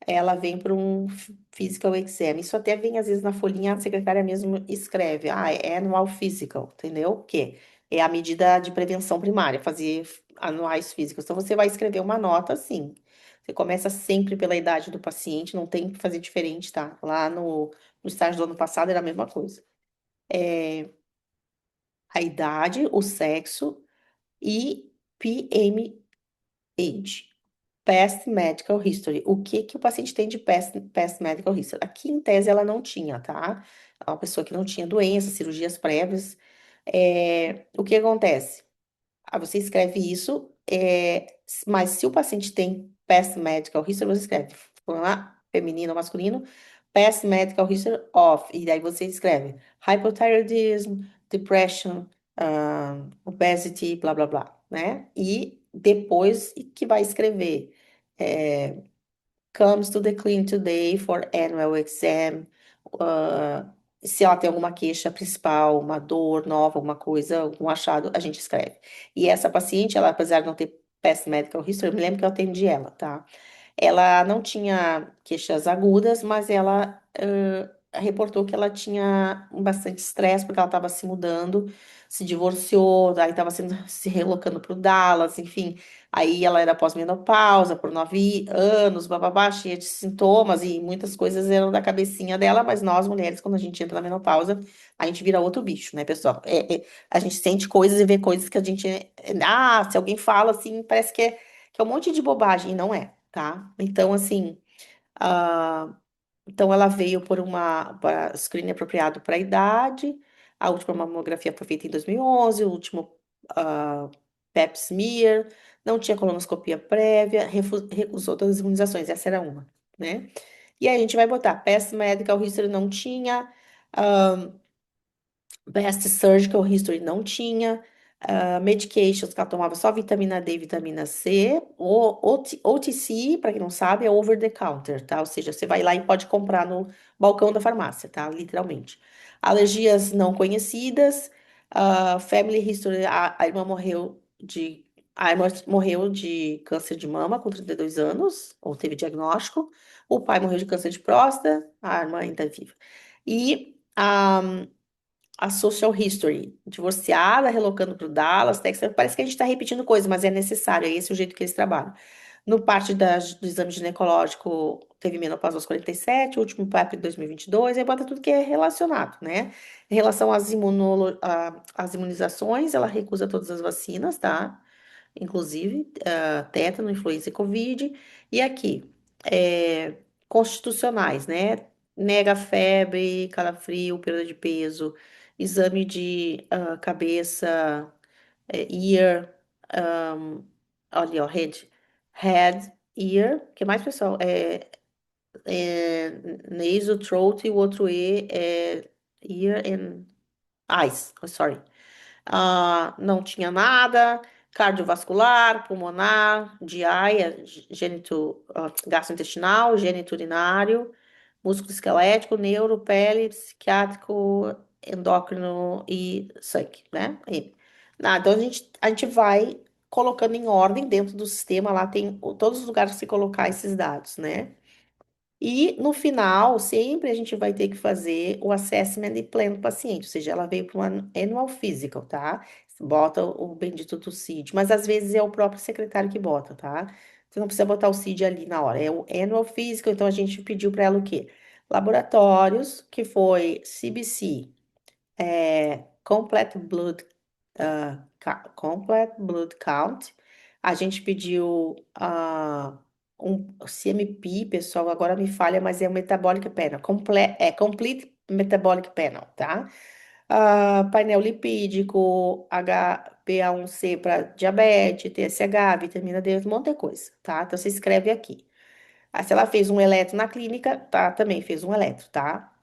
Ela vem para um physical exam. Isso até vem às vezes na folhinha, a secretária mesmo escreve, é annual physical, entendeu? O quê? É a medida de prevenção primária, fazer anuais físicos. Então você vai escrever uma nota assim. Você começa sempre pela idade do paciente, não tem que fazer diferente, tá? Lá no estágio do ano passado era a mesma coisa. A idade, o sexo e PMH. Past Medical History. O que que o paciente tem de past Medical History? Aqui, em tese, ela não tinha, tá? É uma pessoa que não tinha doença, cirurgias prévias. O que acontece? Você escreve isso, mas se o paciente tem past medical history, você escreve lá, feminino ou masculino, past medical history of, e daí você escreve hypothyroidism, depression, obesity, blá blá blá, né? E depois que vai escrever. é, Comes to the clinic today for annual exam. ah, Se ela tem alguma queixa principal, uma dor nova, alguma coisa, algum achado, a gente escreve. E essa paciente, ela, apesar de não ter past medical history, eu me lembro que eu atendi ela, tá? Ela não tinha queixas agudas, mas ela reportou que ela tinha bastante estresse porque ela estava se mudando, se divorciou, aí estava se relocando para o Dallas, enfim. Aí ela era pós-menopausa por 9 anos, bababá, cheia de sintomas e muitas coisas eram da cabecinha dela, mas nós mulheres, quando a gente entra na menopausa, a gente vira outro bicho, né, pessoal? A gente sente coisas e vê coisas que a gente. Se alguém fala assim, parece que é um monte de bobagem, e não é, tá? Então, assim. ah, então, ela veio por uma screening apropriado para a idade. A última mamografia foi feita em 2011, o último Pap smear, não tinha colonoscopia prévia, recusou todas as imunizações, essa era uma, né? E aí a gente vai botar past medical history não tinha, Best Surgical History não tinha. Medications que ela tomava só vitamina D e vitamina C. O OTC, para quem não sabe, é over the counter, tá? Ou seja, você vai lá e pode comprar no balcão da farmácia, tá? Literalmente. Alergias não conhecidas. Family History, a irmã morreu de câncer de mama com 32 anos, ou teve diagnóstico. O pai morreu de câncer de próstata, a irmã ainda é viva. E a social history, divorciada, relocando para o Dallas, Texas, parece que a gente está repetindo coisas, mas é necessário, é esse o jeito que eles trabalham. No parte do exame ginecológico, teve menopausa aos 47, o último PAP de 2022, aí bota tudo que é relacionado, né? Em relação às imunizações, ela recusa todas as vacinas, tá? Inclusive, tétano, influenza e Covid. E aqui, é, constitucionais, né? Nega febre, calafrio, perda de peso, exame de cabeça, ear, um, olha, ó, head, ear, que mais, pessoal? Nasal, throat e o outro E é ear and eyes, oh, sorry. Não tinha nada, cardiovascular, pulmonar, GI, gastrointestinal, geniturinário, músculo esquelético, neuro, pele, psiquiátrico, endócrino e sangue, né? Então a gente vai colocando em ordem dentro do sistema, lá tem todos os lugares que você colocar esses dados, né? E no final, sempre a gente vai ter que fazer o assessment e plano do paciente, ou seja, ela veio para um annual physical, tá? Bota o bendito do CID, mas às vezes é o próprio secretário que bota, tá? Você não precisa botar o CID ali na hora, é o annual physical, então a gente pediu para ela o quê? Laboratórios, que foi CBC, Complete Blood, Complete Blood Count. A gente pediu um CMP, pessoal, agora me falha, mas é o Metabolic Panel, Complete Metabolic Panel, tá? Painel lipídico, HbA1c para diabetes, TSH, vitamina D, um monte de coisa, tá? Então você escreve aqui. Aí, se ela fez um eletro na clínica, tá, também fez um eletro, tá?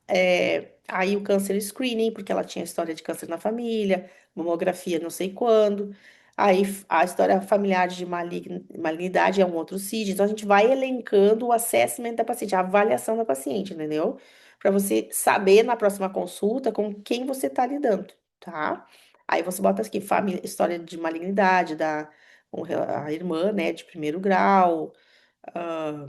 Aí o câncer screening, porque ela tinha história de câncer na família, mamografia não sei quando. Aí a história familiar de malignidade é um outro CID. Então a gente vai elencando o assessment da paciente, a avaliação da paciente, entendeu? Para você saber na próxima consulta com quem você está lidando, tá? Aí você bota aqui, família, história de malignidade a irmã, né, de primeiro grau. ah,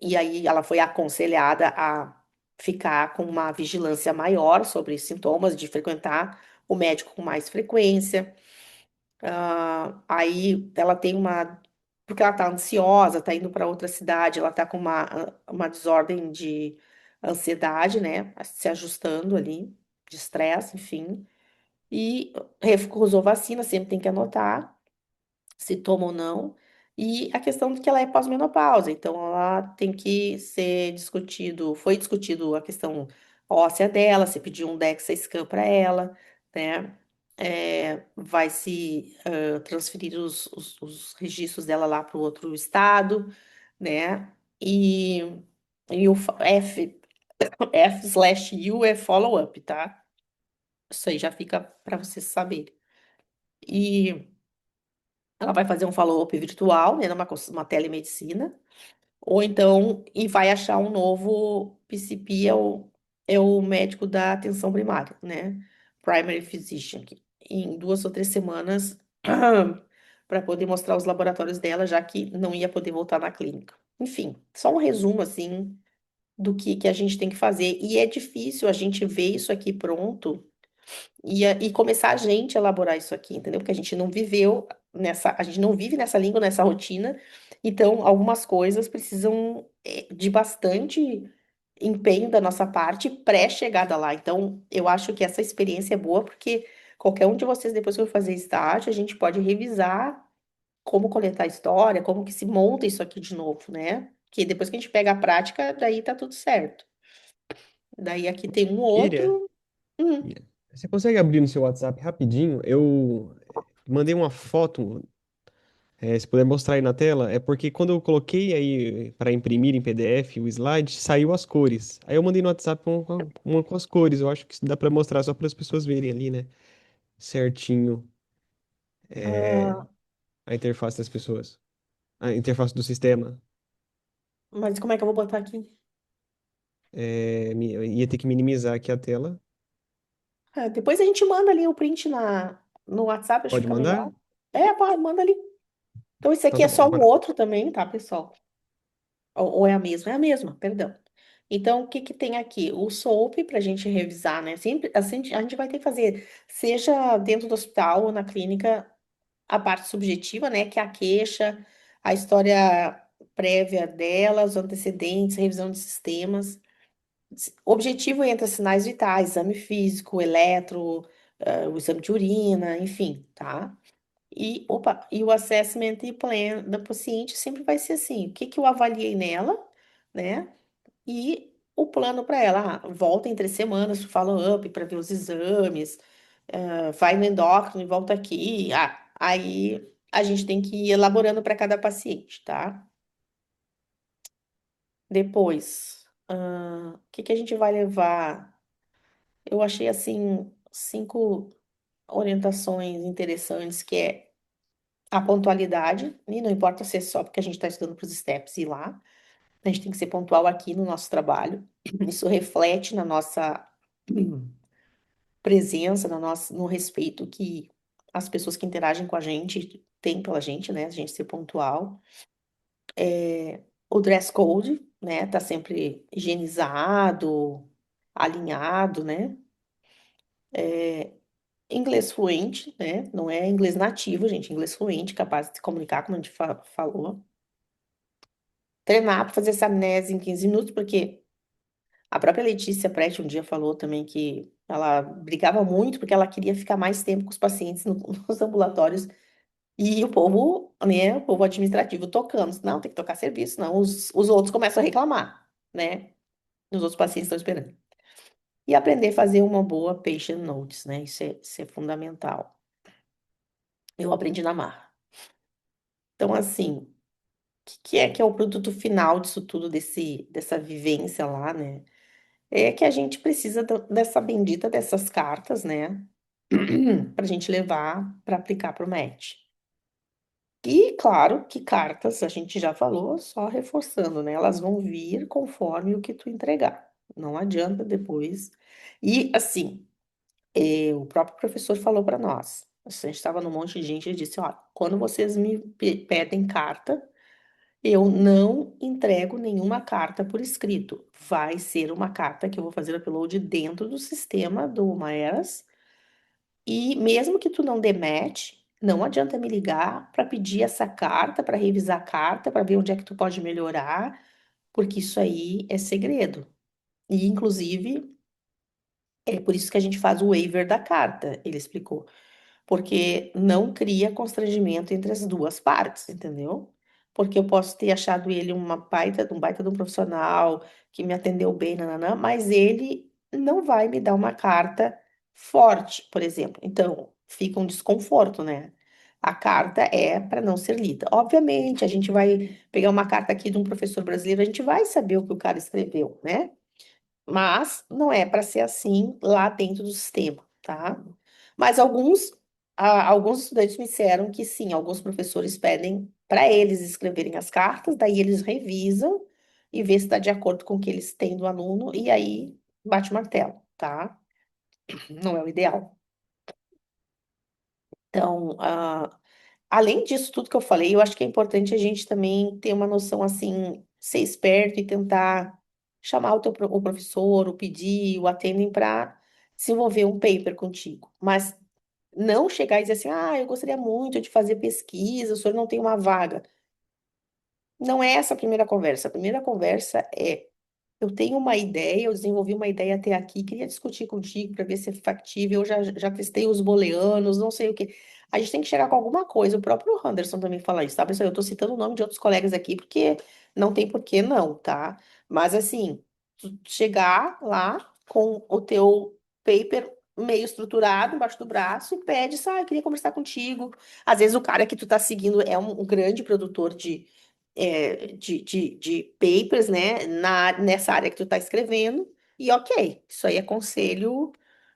e aí ela foi aconselhada a ficar com uma vigilância maior sobre os sintomas, de frequentar o médico com mais frequência. Aí ela tem uma. Porque ela tá ansiosa, tá indo para outra cidade, ela tá com uma desordem de ansiedade, né? Se ajustando ali, de estresse, enfim. E recusou vacina, sempre tem que anotar se toma ou não, e a questão de que ela é pós-menopausa, então ela tem que ser discutido, foi discutido a questão óssea dela, se pediu um DEXA scan para ela, né? Vai se transferir os registros dela lá para o outro estado, né? E, e o F/U é follow-up, tá? Isso aí já fica para você saber. E ela vai fazer um follow-up virtual, né, uma telemedicina, ou então, e vai achar um novo PCP, é o médico da atenção primária, né? Primary Physician, em 2 ou 3 semanas, para poder mostrar os laboratórios dela, já que não ia poder voltar na clínica. Enfim, só um resumo, assim, do que a gente tem que fazer. E é difícil a gente ver isso aqui pronto e começar a gente a elaborar isso aqui, entendeu? Porque a gente não viveu a gente não vive nessa língua, nessa rotina, então algumas coisas precisam de bastante empenho da nossa parte pré-chegada lá. Então, eu acho que essa experiência é boa porque qualquer um de vocês, depois que eu fazer estágio, a gente pode revisar como coletar a história, como que se monta isso aqui de novo, né? Que depois que a gente pega a prática, daí tá tudo certo. Daí aqui tem um Iria, outro. Hum. você consegue abrir no seu WhatsApp rapidinho? Eu mandei uma foto, se puder mostrar aí na tela, é porque quando eu coloquei aí para imprimir em PDF o slide, saiu as cores. Aí eu mandei no WhatsApp uma com as cores. Eu acho que isso dá para mostrar só para as pessoas verem ali, né? Certinho, é, Ah, a interface das pessoas, a interface do sistema. mas como é que eu vou botar aqui? Eu ia ter que minimizar aqui a tela. Depois a gente manda ali o print no WhatsApp, acho que Pode fica melhor. mandar? Pá, manda ali. Então, esse Então aqui é tá bom. só um Agora, outro também, tá, pessoal? Ou é a mesma? É a mesma, perdão. Então, o que que tem aqui? O SOAP para a gente revisar, né? Sempre, assim, a gente vai ter que fazer, seja dentro do hospital ou na clínica, a parte subjetiva, né? Que é a queixa, a história prévia dela, os antecedentes, revisão de sistemas. Objetivo entra sinais vitais, exame físico, eletro, o exame de urina, enfim, tá? E o assessment e plan da paciente sempre vai ser assim, o que que eu avaliei nela, né? E o plano para ela, volta em 3 semanas, follow-up para ver os exames, vai no endócrino e volta aqui. Aí a gente tem que ir elaborando para cada paciente, tá? Depois, o que que a gente vai levar? Eu achei assim 5 orientações interessantes, que é a pontualidade, e não importa se é só porque a gente está estudando para os STEPS ir lá, a gente tem que ser pontual aqui no nosso trabalho. Isso reflete na nossa presença, no respeito que as pessoas que interagem com a gente têm pela gente, né? A gente ser pontual. O dress code. né? Tá sempre higienizado, alinhado, né? É, inglês fluente, né? Não é inglês nativo, gente, inglês fluente, capaz de se comunicar, como a gente falou. Treinar para fazer essa amnésia em 15 minutos, porque a própria Letícia Preti um dia falou também que ela brigava muito porque ela queria ficar mais tempo com os pacientes nos ambulatórios e o povo, né, o povo administrativo tocando. Não, tem que tocar serviço, não. Os outros começam a reclamar, né? Os outros pacientes estão esperando. E aprender a fazer uma boa patient notes, né? Isso é fundamental. Eu aprendi na marra. Então, assim, o que é o produto final disso tudo, dessa vivência lá, né? É que a gente precisa dessa bendita dessas cartas, né? Para a gente levar para aplicar para o match. E claro que cartas, a gente já falou, só reforçando, né? Elas vão vir conforme o que tu entregar. Não adianta depois. E assim, o próprio professor falou para nós. A gente estava num monte de gente e disse: ó, quando vocês me pedem carta, eu não entrego nenhuma carta por escrito. Vai ser uma carta que eu vou fazer upload dentro do sistema do Maeras. E mesmo que tu não dê match, não adianta me ligar para pedir essa carta, para revisar a carta, para ver onde é que tu pode melhorar, porque isso aí é segredo. E, inclusive, é por isso que a gente faz o waiver da carta, ele explicou. Porque não cria constrangimento entre as duas partes, entendeu? Porque eu posso ter achado ele um baita de um profissional que me atendeu bem, nananã, mas ele não vai me dar uma carta forte, por exemplo. Então, fica um desconforto, né? A carta é para não ser lida. Obviamente, a gente vai pegar uma carta aqui de um professor brasileiro, a gente vai saber o que o cara escreveu, né? Mas não é para ser assim lá dentro do sistema, tá? Mas alguns estudantes me disseram que sim, alguns professores pedem para eles escreverem as cartas, daí eles revisam e vê se está de acordo com o que eles têm do aluno, e aí bate o martelo, tá? Não é o ideal. Então, além disso tudo que eu falei, eu acho que é importante a gente também ter uma noção assim, ser esperto e tentar chamar o professor, o pedir, o attending para desenvolver um paper contigo. Mas não chegar e dizer assim, eu gostaria muito de fazer pesquisa, o senhor não tem uma vaga. Não é essa a primeira conversa. A primeira conversa é eu tenho uma ideia, eu desenvolvi uma ideia até aqui, queria discutir contigo para ver se é factível. Eu já testei os booleanos, não sei o quê. A gente tem que chegar com alguma coisa. O próprio Anderson também fala isso, tá, pessoal? Eu estou citando o nome de outros colegas aqui, porque não tem por que não, tá? Mas assim, tu chegar lá com o teu paper meio estruturado embaixo do braço e pede, queria conversar contigo. Às vezes o cara que tu tá seguindo é um grande produtor de papers, né, nessa área que tu está escrevendo, e ok, isso aí é conselho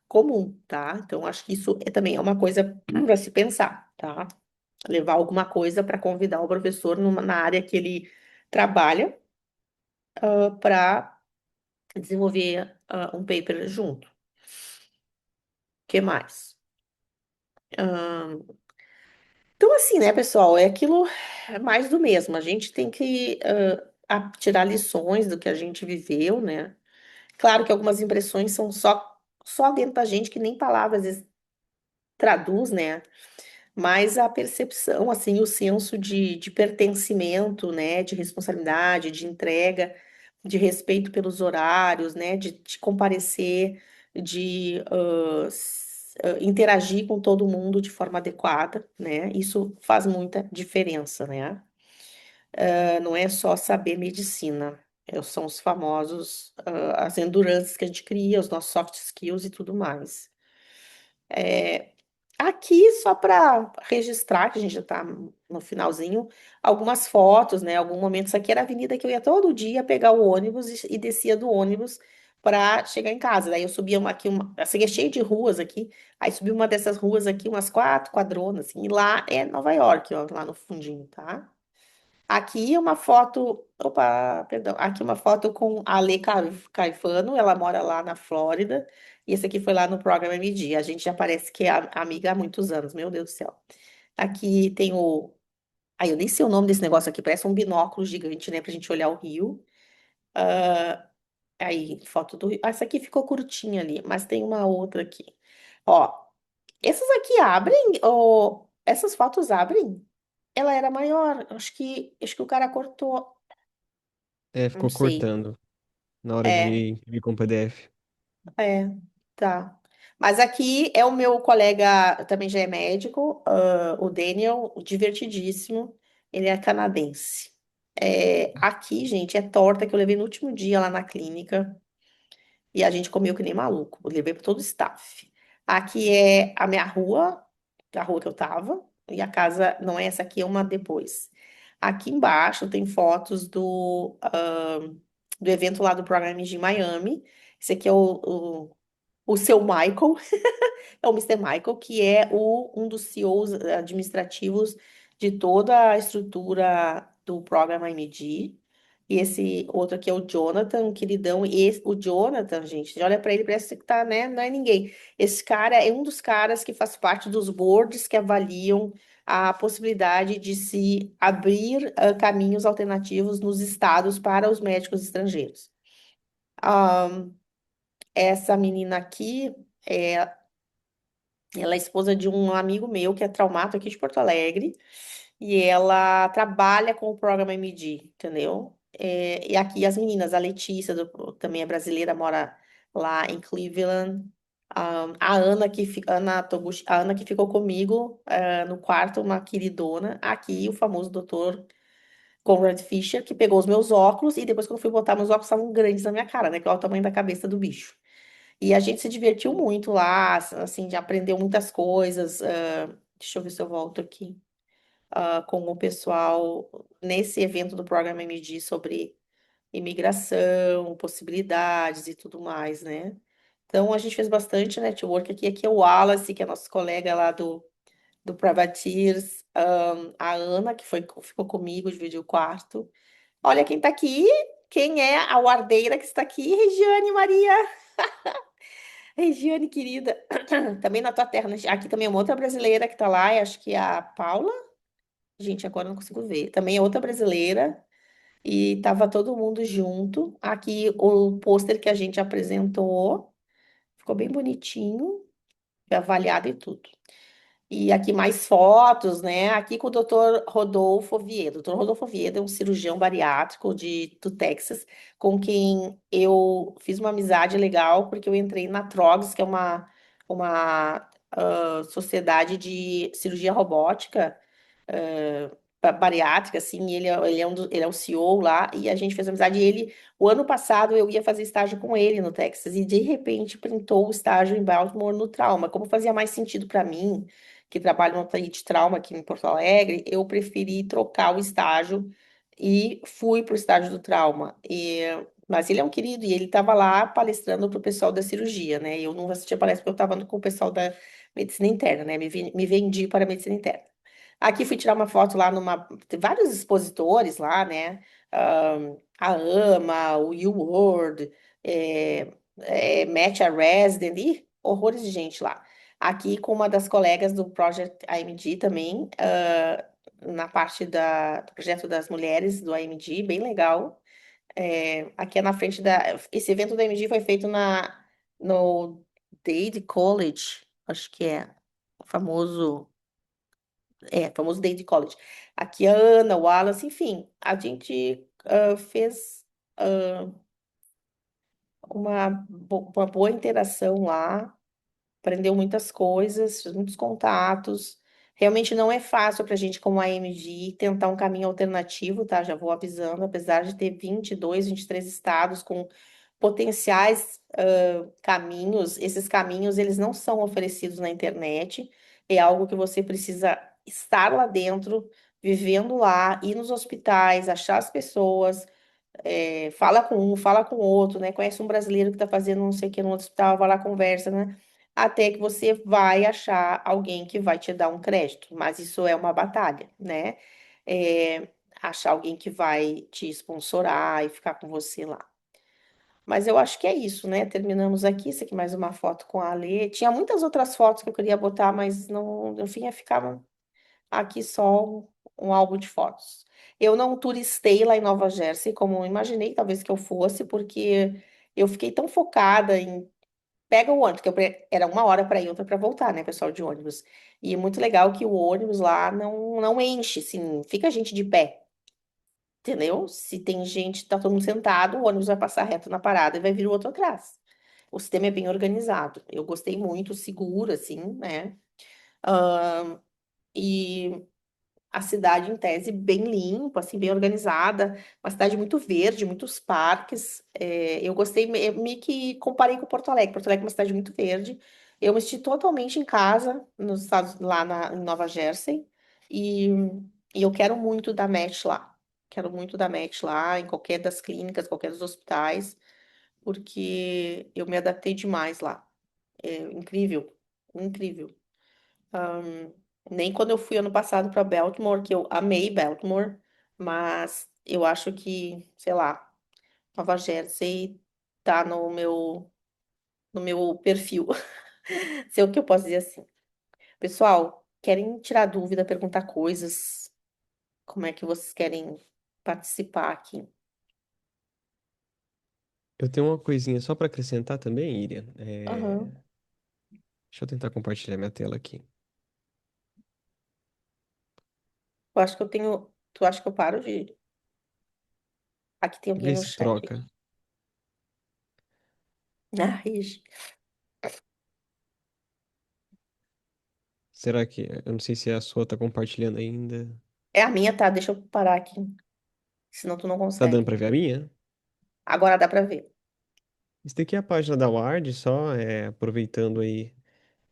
comum, tá? Então, acho que isso também é uma coisa para se pensar, tá? Levar alguma coisa para convidar o professor na área que ele trabalha, para desenvolver um paper junto. O que mais? Ahn, então, assim, né, pessoal, é aquilo, é mais do mesmo. A gente tem que tirar lições do que a gente viveu, né? Claro que algumas impressões são só dentro da gente, que nem palavras às vezes traduz, né? Mas a percepção, assim, o senso de pertencimento, né? De responsabilidade, de entrega, de respeito pelos horários, né? De comparecer, de interagir com todo mundo de forma adequada, né? Isso faz muita diferença, né? Não é só saber medicina. São os famosos, as endurance que a gente cria, os nossos soft skills e tudo mais. É, aqui, só para registrar, que a gente já está no finalzinho, algumas fotos, né? Algum momento, isso aqui era a avenida que eu ia todo dia pegar o ônibus e descia do ônibus para chegar em casa. Daí eu subia assim, é cheio de ruas aqui, aí subi uma dessas ruas aqui, umas 4 quadronas, assim, e lá é Nova York, ó, lá no fundinho, tá? Aqui uma foto, opa, perdão, aqui uma foto com a Ale Caifano, ela mora lá na Flórida, e esse aqui foi lá no programa MD. A gente já parece que é amiga há muitos anos, meu Deus do céu. Aqui tem eu nem sei o nome desse negócio aqui, parece um binóculo gigante, né, pra gente olhar o rio. Aí, foto do Rio. Ah, essa aqui ficou curtinha ali, mas tem uma outra aqui. Ó, essas aqui abrem, ó, essas fotos abrem? Ela era maior, acho que o cara cortou, É, não ficou sei. cortando na hora É, de imprimir com PDF. é, tá. Mas aqui é o meu colega, também já é médico, o Daniel, divertidíssimo. Ele é canadense. É, aqui, gente, é torta que eu levei no último dia lá na clínica. E a gente comeu que nem maluco. Eu levei para todo o staff. Aqui é a minha rua, a rua que eu tava, e a casa não é essa aqui, é uma depois. Aqui embaixo tem fotos do evento lá do programa de Miami. Esse aqui é o seu Michael, é o Mister Michael, que é um dos CEOs administrativos de toda a estrutura do programa MD. E esse outro aqui é o Jonathan, um queridão. E o Jonathan, gente, olha para ele, parece que tá, né? Não é ninguém. Esse cara é um dos caras que faz parte dos boards que avaliam a possibilidade de se abrir caminhos alternativos nos estados para os médicos estrangeiros. Ah, essa menina aqui. É, ela é esposa de um amigo meu que é traumato aqui de Porto Alegre e ela trabalha com o programa MD, entendeu? É, e aqui as meninas, a Letícia também é brasileira, mora lá em Cleveland. A Ana a Ana que ficou comigo no quarto, uma queridona. Aqui o famoso doutor Conrad Fisher, que pegou os meus óculos e depois quando eu fui botar meus óculos estavam grandes na minha cara, né? Que é o tamanho da cabeça do bicho. E a gente se divertiu muito lá, assim, de aprendeu muitas coisas. Deixa eu ver se eu volto aqui. Com o pessoal nesse evento do programa MD sobre imigração, possibilidades e tudo mais, né? Então a gente fez bastante network aqui. Aqui é o Wallace, que é nosso colega lá do Privateers, a Ana, que ficou comigo, dividiu o quarto. Olha quem tá aqui. Quem é a guardeira que está aqui? Regiane Maria. Regiane, querida, também na tua terra, né? Aqui também é uma outra brasileira que tá lá, acho que é a Paula. Gente, agora eu não consigo ver. Também é outra brasileira e tava todo mundo junto. Aqui o pôster que a gente apresentou ficou bem bonitinho, avaliado e tudo. E aqui mais fotos, né? Aqui com o Dr. Rodolfo Oviedo. O Dr. Rodolfo Oviedo é um cirurgião bariátrico do Texas, com quem eu fiz uma amizade legal, porque eu entrei na Trogs, que é uma sociedade de cirurgia robótica, bariátrica, assim, e ele é o CEO lá, e a gente fez amizade. E ele, o ano passado, eu ia fazer estágio com ele no Texas, e de repente printou o estágio em Baltimore no trauma. Como fazia mais sentido para mim, que trabalho no TI de trauma aqui em Porto Alegre, eu preferi trocar o estágio e fui para o estágio do trauma. Mas ele é um querido e ele estava lá palestrando para o pessoal da cirurgia, né? Eu não assisti a palestra porque eu estava com o pessoal da medicina interna, né? Me vendi para a medicina interna. Aqui fui tirar uma foto lá tem vários expositores lá, né? A AMA, o UWorld, Match a Resident, e horrores de gente lá. Aqui com uma das colegas do Project AMD também, na parte do projeto das mulheres do AMD, bem legal. Aqui é na frente esse evento do AMD foi feito no Dade College, acho que é o famoso Dade College. Aqui a Ana, o Wallace, enfim, a gente fez uma boa interação lá, aprendeu muitas coisas, fez muitos contatos. Realmente não é fácil para a gente, como a AMG, tentar um caminho alternativo, tá? Já vou avisando, apesar de ter 22, 23 estados com potenciais caminhos, esses caminhos eles não são oferecidos na internet, é algo que você precisa estar lá dentro, vivendo lá, ir nos hospitais, achar as pessoas, fala com um, fala com o outro, né? Conhece um brasileiro que está fazendo não sei o que no hospital, vai lá, conversa, né? Até que você vai achar alguém que vai te dar um crédito, mas isso é uma batalha, né? É, achar alguém que vai te sponsorar e ficar com você lá. Mas eu acho que é isso, né? Terminamos aqui. Isso aqui mais uma foto com a Ale. Tinha muitas outras fotos que eu queria botar, mas não, no fim ia ficar aqui só. um álbum de fotos. Eu não turistei lá em Nova Jersey como eu imaginei, talvez que eu fosse, porque eu fiquei tão focada em pega o ônibus, era 1 hora para ir, outra para voltar, né, pessoal de ônibus. E é muito legal que o ônibus lá não enche, assim, fica a gente de pé, entendeu? Se tem gente, tá todo mundo sentado, o ônibus vai passar reto na parada e vai vir o outro atrás. O sistema é bem organizado. Eu gostei muito, seguro, assim, né? E a cidade, em tese, bem limpa, assim, bem organizada, uma cidade muito verde, muitos parques. Eu gostei, meio que comparei com Porto Alegre. Porto Alegre é uma cidade muito verde. Eu me senti totalmente em casa nos Estados, lá em Nova Jersey. E, e eu quero muito dar match lá. Quero muito dar match lá, em qualquer das clínicas, qualquer dos hospitais, porque eu me adaptei demais lá. É incrível, incrível. Nem quando eu fui ano passado para Baltimore, que eu amei Baltimore, mas eu acho que, sei lá, Nova Jersey tá no meu perfil, se é o que eu posso dizer assim. Pessoal, querem tirar dúvida, perguntar coisas? Como é que vocês querem participar aqui? Eu tenho uma coisinha só para acrescentar também, Irian. Aham. Deixa eu tentar compartilhar minha tela aqui. Eu acho que eu tenho. Tu acha que eu paro de. Aqui tem alguém Vê no se chat. troca. Ah, ixi. Será que... Eu não sei se a sua tá compartilhando ainda. É a minha, tá? Deixa eu parar aqui. Senão tu não Tá dando consegue. para ver a minha? Agora dá pra ver. Isso daqui é a página da Ward, só aproveitando aí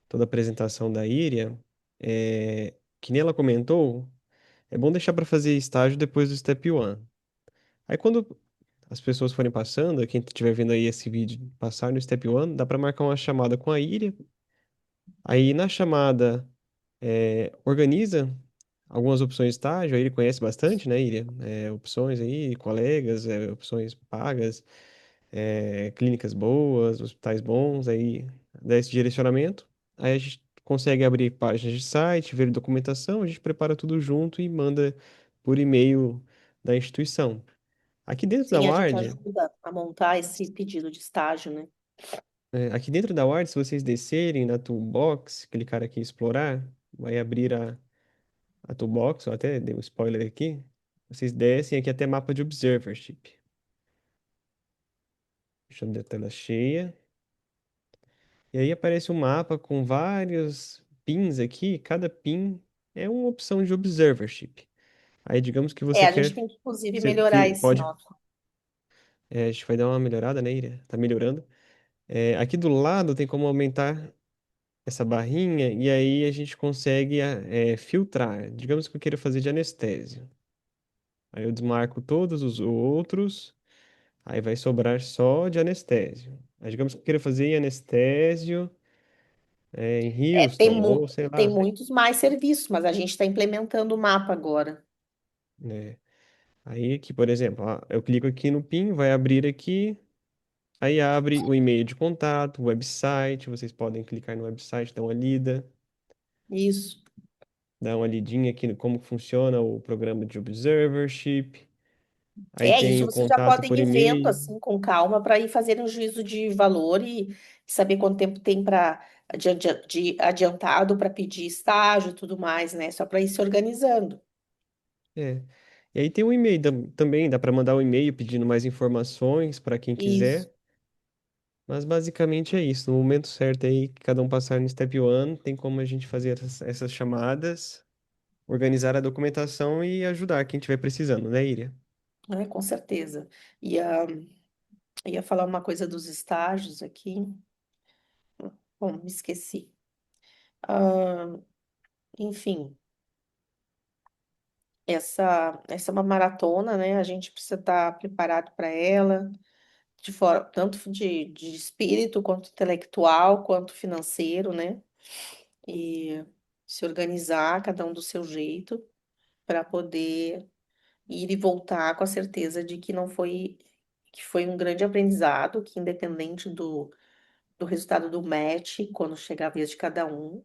toda a apresentação da Iria. Que nem ela comentou, é bom deixar para fazer estágio depois do Step 1. Aí quando as pessoas forem passando, quem estiver vendo aí esse vídeo passar no Step 1, dá para marcar uma chamada com a Iria. Aí na chamada, organiza algumas opções de estágio, aí ele conhece bastante, né, Iria? Opções aí, colegas, opções pagas, clínicas boas, hospitais bons, aí dá esse direcionamento. Aí a gente consegue abrir páginas de site, ver documentação, a gente prepara tudo junto e manda por e-mail da instituição. Aqui dentro da Sim, a gente Ward, ajuda a montar esse pedido de estágio, né? aqui dentro da Ward, se vocês descerem na toolbox, clicar aqui em explorar, vai abrir a toolbox, eu até dei um spoiler aqui. Vocês descem aqui até mapa de observership. Deixando a tela cheia. E aí aparece um mapa com vários pins aqui. Cada pin é uma opção de observership. Aí digamos que você A gente quer, tem que, inclusive, você melhorar esse pode, nosso. a gente vai dar uma melhorada, né, Ira? Tá melhorando. Aqui do lado tem como aumentar essa barrinha e aí a gente consegue filtrar. Digamos que eu queira fazer de anestésio. Aí eu desmarco todos os outros, aí vai sobrar só de anestésio. Aí digamos que eu queira fazer em anestésio, em É, tem, Houston, ou sei tem lá, muitos mais serviços, mas a gente está implementando o mapa agora. né? Aí aqui, por exemplo, ó, eu clico aqui no PIN, vai abrir aqui, aí abre o e-mail de contato, o website, vocês podem clicar no website, dar uma lida, Isso. dar uma lidinha aqui no como funciona o programa de observership. Aí É tem isso, o vocês já contato podem por ir vendo e-mail. assim com calma para ir fazendo um juízo de valor e saber quanto tempo tem para de adiantado para pedir estágio e tudo mais, né? Só para ir se organizando. É. E aí tem o e-mail também, dá para mandar um e-mail pedindo mais informações para quem Isso. quiser. Mas basicamente é isso. No momento certo aí, que cada um passar no Step 1, tem como a gente fazer essas chamadas, organizar a documentação e ajudar quem estiver precisando, né, Iria? Com certeza. Ia falar uma coisa dos estágios aqui. Bom, me esqueci. Ah, enfim, essa é uma maratona, né? A gente precisa estar preparado para ela, de forma, tanto de espírito, quanto intelectual, quanto financeiro, né? E se organizar, cada um do seu jeito, para poder ir e voltar com a certeza de que não foi, que foi um grande aprendizado, que independente do resultado do match, quando chegar a vez de cada um.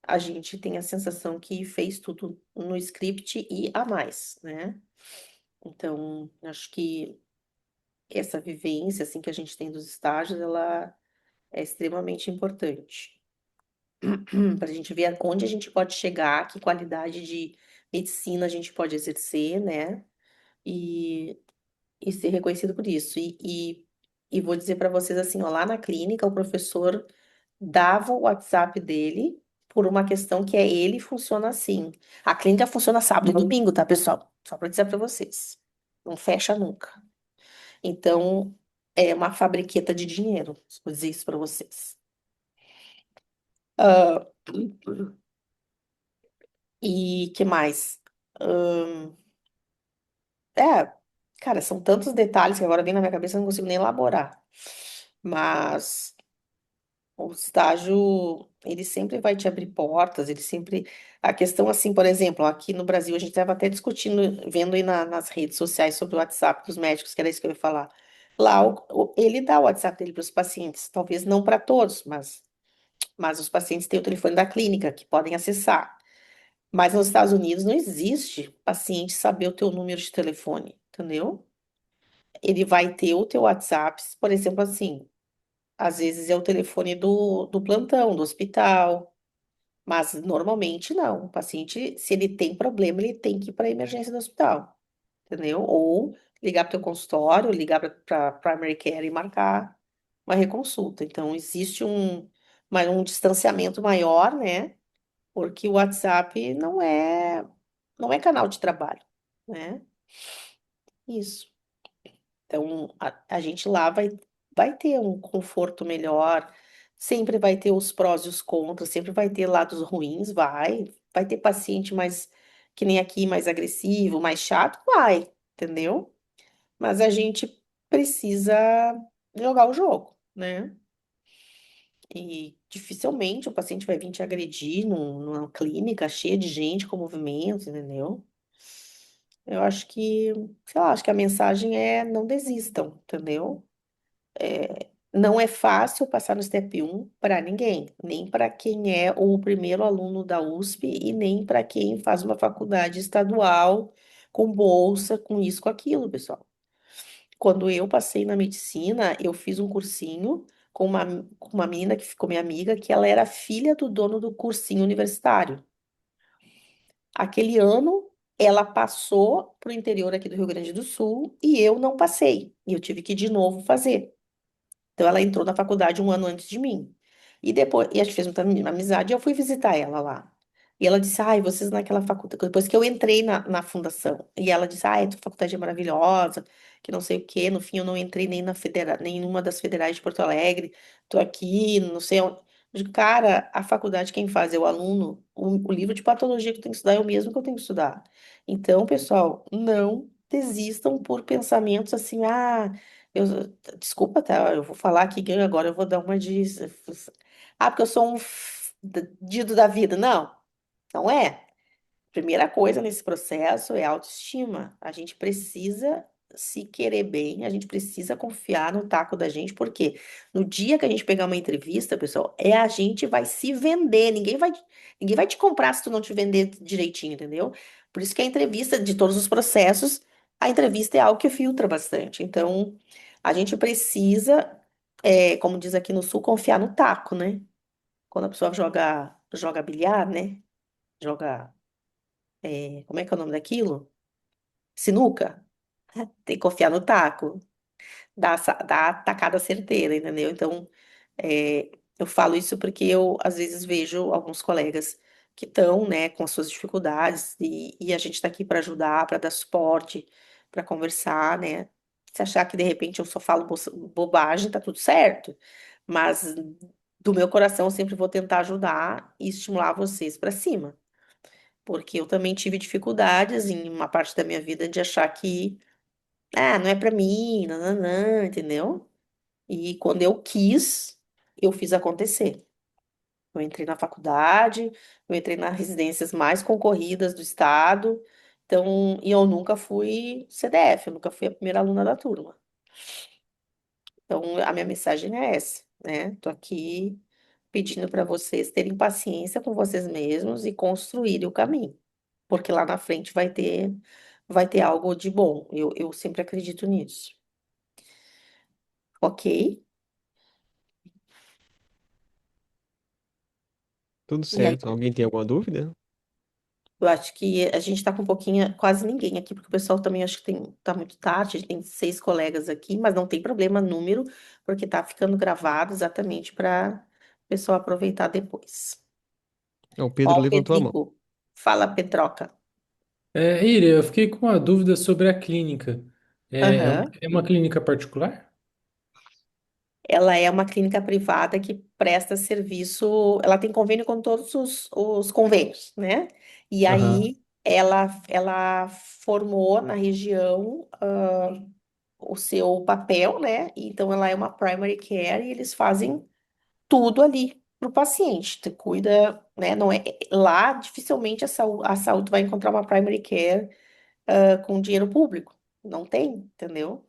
a gente tem a sensação que fez tudo no script e a mais, né? Então, acho que essa vivência, assim, que a gente tem dos estágios, ela é extremamente importante para a gente ver onde a gente pode chegar, que qualidade de medicina a gente pode exercer, né? E, e ser reconhecido por isso. E vou dizer para vocês assim, ó, lá na clínica, o professor dava o WhatsApp dele por uma questão que é ele funciona assim. A clínica funciona sábado e domingo, tá, pessoal? Só para dizer para vocês. Não fecha nunca. Então, é uma fabriqueta de dinheiro. Vou dizer isso para vocês. Ah, e que mais? Ahn, cara, são tantos detalhes que agora vem na minha cabeça, eu não consigo nem elaborar. Mas o estágio, ele sempre vai te abrir portas, ele sempre. A questão, assim, por exemplo, aqui no Brasil, a gente estava até discutindo, vendo aí nas redes sociais sobre o WhatsApp dos médicos, que era isso que eu ia falar. Lá, ele dá o WhatsApp dele para os pacientes, talvez não para todos, mas os pacientes têm o telefone da clínica, que podem acessar. Mas nos Estados Unidos não existe paciente saber o teu número de telefone, entendeu? Ele vai ter o teu WhatsApp, por exemplo, assim, às vezes é o telefone do plantão, do hospital. Mas normalmente não. O paciente, se ele tem problema, ele tem que ir para a emergência do hospital, entendeu? Ou ligar para o teu consultório, ligar para primary care e marcar uma reconsulta. Então, existe um distanciamento maior, né? Porque o WhatsApp não é canal de trabalho, né? Isso. Então, a gente lá vai ter um conforto melhor, sempre vai ter os prós e os contras, sempre vai ter lados ruins, vai ter paciente mais, que nem aqui, mais agressivo, mais chato, vai, entendeu? Mas a gente precisa jogar o jogo, né? E dificilmente o paciente vai vir te agredir numa clínica cheia de gente com movimento, entendeu? Eu acho que, sei lá, acho que a mensagem é não desistam, entendeu? Não é fácil passar no Step 1 para ninguém, nem para quem é o primeiro aluno da USP e nem para quem faz uma faculdade estadual com bolsa, com isso, com aquilo, pessoal. Quando eu passei na medicina, eu fiz um cursinho com uma menina que ficou minha amiga, que ela era filha do dono do cursinho universitário. Aquele ano, ela passou para o interior aqui do Rio Grande do Sul e eu não passei. E eu tive que de novo fazer. Então, ela entrou na faculdade um ano antes de mim. E depois, e a gente fez muita amizade, e eu fui visitar ela lá. E ela disse, ai, vocês naquela faculdade, depois que eu entrei na fundação, e ela disse, ai, tua faculdade é maravilhosa, que não sei o quê, no fim eu não entrei nem na federal, nenhuma das federais de Porto Alegre, tô aqui, não sei onde. Eu digo, cara, a faculdade quem faz é o aluno, o livro de patologia que eu tenho que estudar é o mesmo que eu tenho que estudar. Então, pessoal, não desistam por pensamentos assim, eu, desculpa, tá? Eu vou falar aqui que agora eu vou dar uma de. Porque eu sou um dido da vida. Não, não é. Primeira coisa nesse processo é autoestima. A gente precisa se querer bem, a gente precisa confiar no taco da gente, porque no dia que a gente pegar uma entrevista, pessoal, a gente vai se vender. Ninguém vai te comprar se tu não te vender direitinho, entendeu? Por isso que a entrevista, de todos os processos, a entrevista é algo que filtra bastante. Então, a gente precisa, como diz aqui no Sul, confiar no taco, né? Quando a pessoa joga bilhar, né? Joga como é que é o nome daquilo? Sinuca. Tem que confiar no taco, dar a tacada certeira, entendeu? Então, eu falo isso porque eu, às vezes, vejo alguns colegas que estão, né, com as suas dificuldades e a gente está aqui para ajudar, para dar suporte, para conversar, né? Se achar que, de repente, eu só falo bobagem, tá tudo certo. Mas, do meu coração, eu sempre vou tentar ajudar e estimular vocês para cima. Porque eu também tive dificuldades em uma parte da minha vida de achar que, não é pra mim, nananã, entendeu? E quando eu quis, eu fiz acontecer. Eu entrei na faculdade, eu entrei nas residências mais concorridas do estado, então, e eu nunca fui CDF, eu nunca fui a primeira aluna da turma. Então, a minha mensagem é essa, né? Tô aqui, pedindo para vocês terem paciência com vocês mesmos e construírem o caminho, porque lá na frente vai ter algo de bom. Eu sempre acredito nisso. Ok? Tudo E aí, certo. Alguém tem alguma dúvida? eu acho que a gente está com um pouquinho, quase ninguém aqui, porque o pessoal também acho que tá muito tarde, a gente tem 6 colegas aqui, mas não tem problema número, porque tá ficando gravado exatamente para o pessoal aproveitar depois. O Ó, Pedro o levantou a mão. Pedrico, fala, Petroca. Iri, eu fiquei com uma dúvida sobre a clínica. Aham. É uma clínica particular? Ela é uma clínica privada que presta serviço, ela tem convênio com todos os convênios, né? E Aham. aí ela formou na região o seu papel, né? Então ela é uma primary care e eles fazem tudo ali para o paciente. Tu cuida, né? Não é lá dificilmente a saúde vai encontrar uma primary care com dinheiro público. Não tem, entendeu?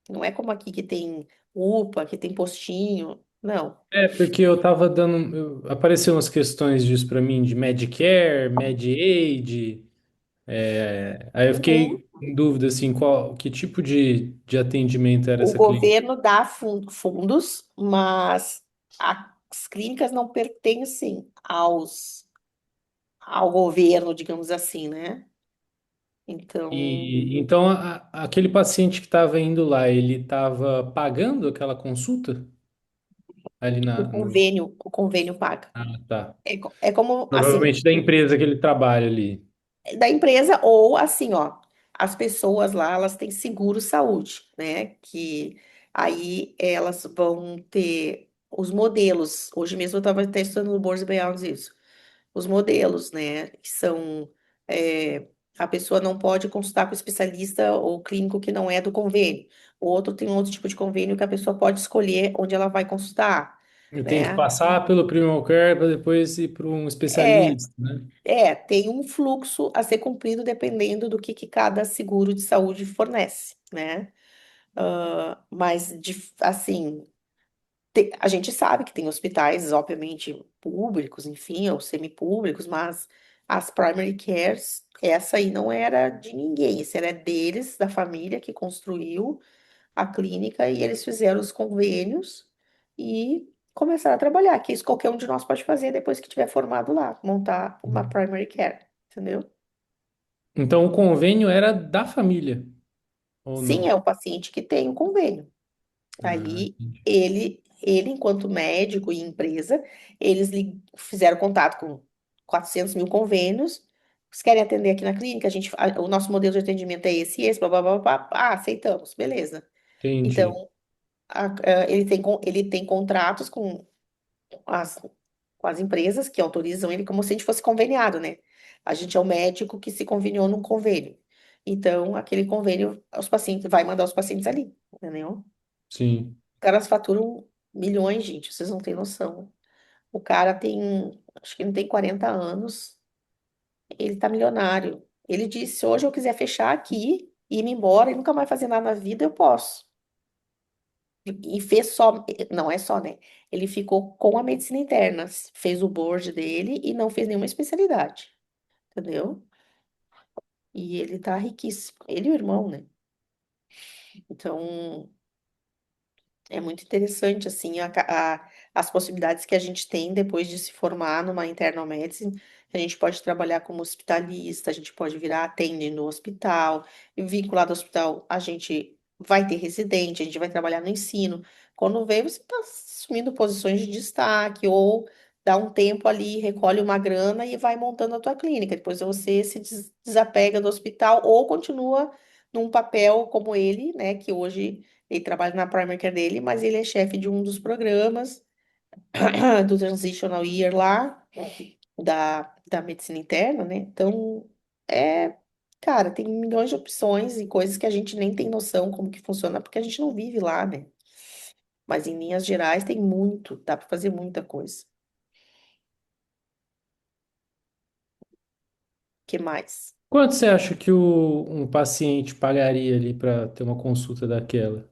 Não é como aqui que tem UPA, que tem postinho. Não. Porque eu tava dando. Apareceu umas questões disso pra mim, de Medicare, Mediaid. Aí eu Uhum. fiquei em dúvida, assim, que tipo de atendimento era O essa clínica? governo dá fundos, mas as clínicas não pertencem ao governo, digamos assim, né? Então, E então aquele paciente que estava indo lá, ele estava pagando aquela consulta ali o na. No... convênio, o convênio paga. Ah, tá. É como, assim, Provavelmente da empresa que ele trabalha ali. da empresa ou assim, ó, as pessoas lá, elas têm seguro saúde, né? Que aí elas vão ter os modelos. Hoje mesmo eu estava testando no Board Beyond isso. Os modelos, né? Que são a pessoa não pode consultar com especialista ou clínico que não é do convênio. O outro tem um outro tipo de convênio que a pessoa pode escolher onde ela vai consultar, Eu tenho que né? passar pelo Primary Care para depois ir para um É, especialista, né? tem um fluxo a ser cumprido dependendo do que cada seguro de saúde fornece, né? Mas, assim, a gente sabe que tem hospitais, obviamente, públicos, enfim, ou semipúblicos, mas as primary cares, essa aí não era de ninguém, essa era deles, da família que construiu a clínica e eles fizeram os convênios e começaram a trabalhar, que isso qualquer um de nós pode fazer depois que tiver formado lá, montar uma primary care, entendeu? Então o convênio era da família, ou Sim, é não? o paciente que tem o convênio. Ah, Aí entendi. enquanto médico e empresa, eles fizeram contato com 400 mil convênios. Vocês querem atender aqui na clínica? O nosso modelo de atendimento é esse e esse, blá, blá, blá, blá. Ah, aceitamos, beleza. Então, Entendi. ele tem contratos as, com as empresas que autorizam ele como se a gente fosse conveniado, né? A gente é o médico que se conveniou num convênio. Então, aquele convênio, os pacientes, vai mandar os pacientes ali, entendeu? Sim. Os caras faturam milhões, gente, vocês não têm noção. O cara acho que ele tem 40 anos, ele tá milionário. Ele disse, se hoje eu quiser fechar aqui, ir me embora e nunca mais fazer nada na vida, eu posso. E fez só, não é só, né? Ele ficou com a medicina interna, fez o board dele e não fez nenhuma especialidade, entendeu? E ele tá riquíssimo. Ele e o irmão, né? Então, é muito interessante, assim, as possibilidades que a gente tem depois de se formar numa internal medicine. A gente pode trabalhar como hospitalista, a gente pode virar attending no hospital, e vinculado ao hospital, a gente vai ter residente, a gente vai trabalhar no ensino. Quando vê, você está assumindo posições de destaque, ou dá um tempo ali, recolhe uma grana e vai montando a tua clínica. Depois você se desapega do hospital, ou continua num papel como ele, né, que hoje. Ele trabalha na primary care dele, mas ele é chefe de um dos programas do Transitional Year lá, da medicina interna, né? Então, é, cara, tem milhões de opções e coisas que a gente nem tem noção como que funciona, porque a gente não vive lá, né? Mas em linhas gerais tem muito, dá para fazer muita coisa. Que mais? Quanto você acha que um paciente pagaria ali para ter uma consulta daquela?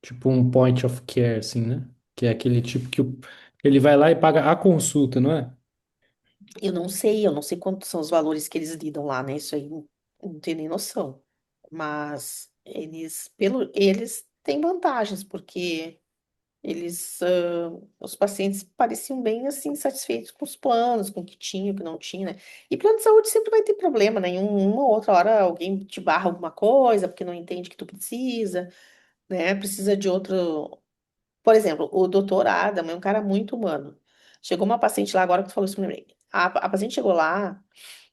Tipo um point of care, assim, né? Que é aquele tipo Ele vai lá e paga a consulta, não é? Eu não sei quantos são os valores que eles lidam lá, né? Isso aí não tenho nem noção. Mas eles têm vantagens, porque os pacientes pareciam bem assim satisfeitos com os planos, com o que tinha, o que não tinha, né? E plano de saúde sempre vai ter problema, né? Uma ou outra hora alguém te barra alguma coisa porque não entende que tu precisa, né? Precisa de outro. Por exemplo, o doutor Adam é um cara muito humano. Chegou uma paciente lá agora que tu falou isso pra mim. A paciente chegou lá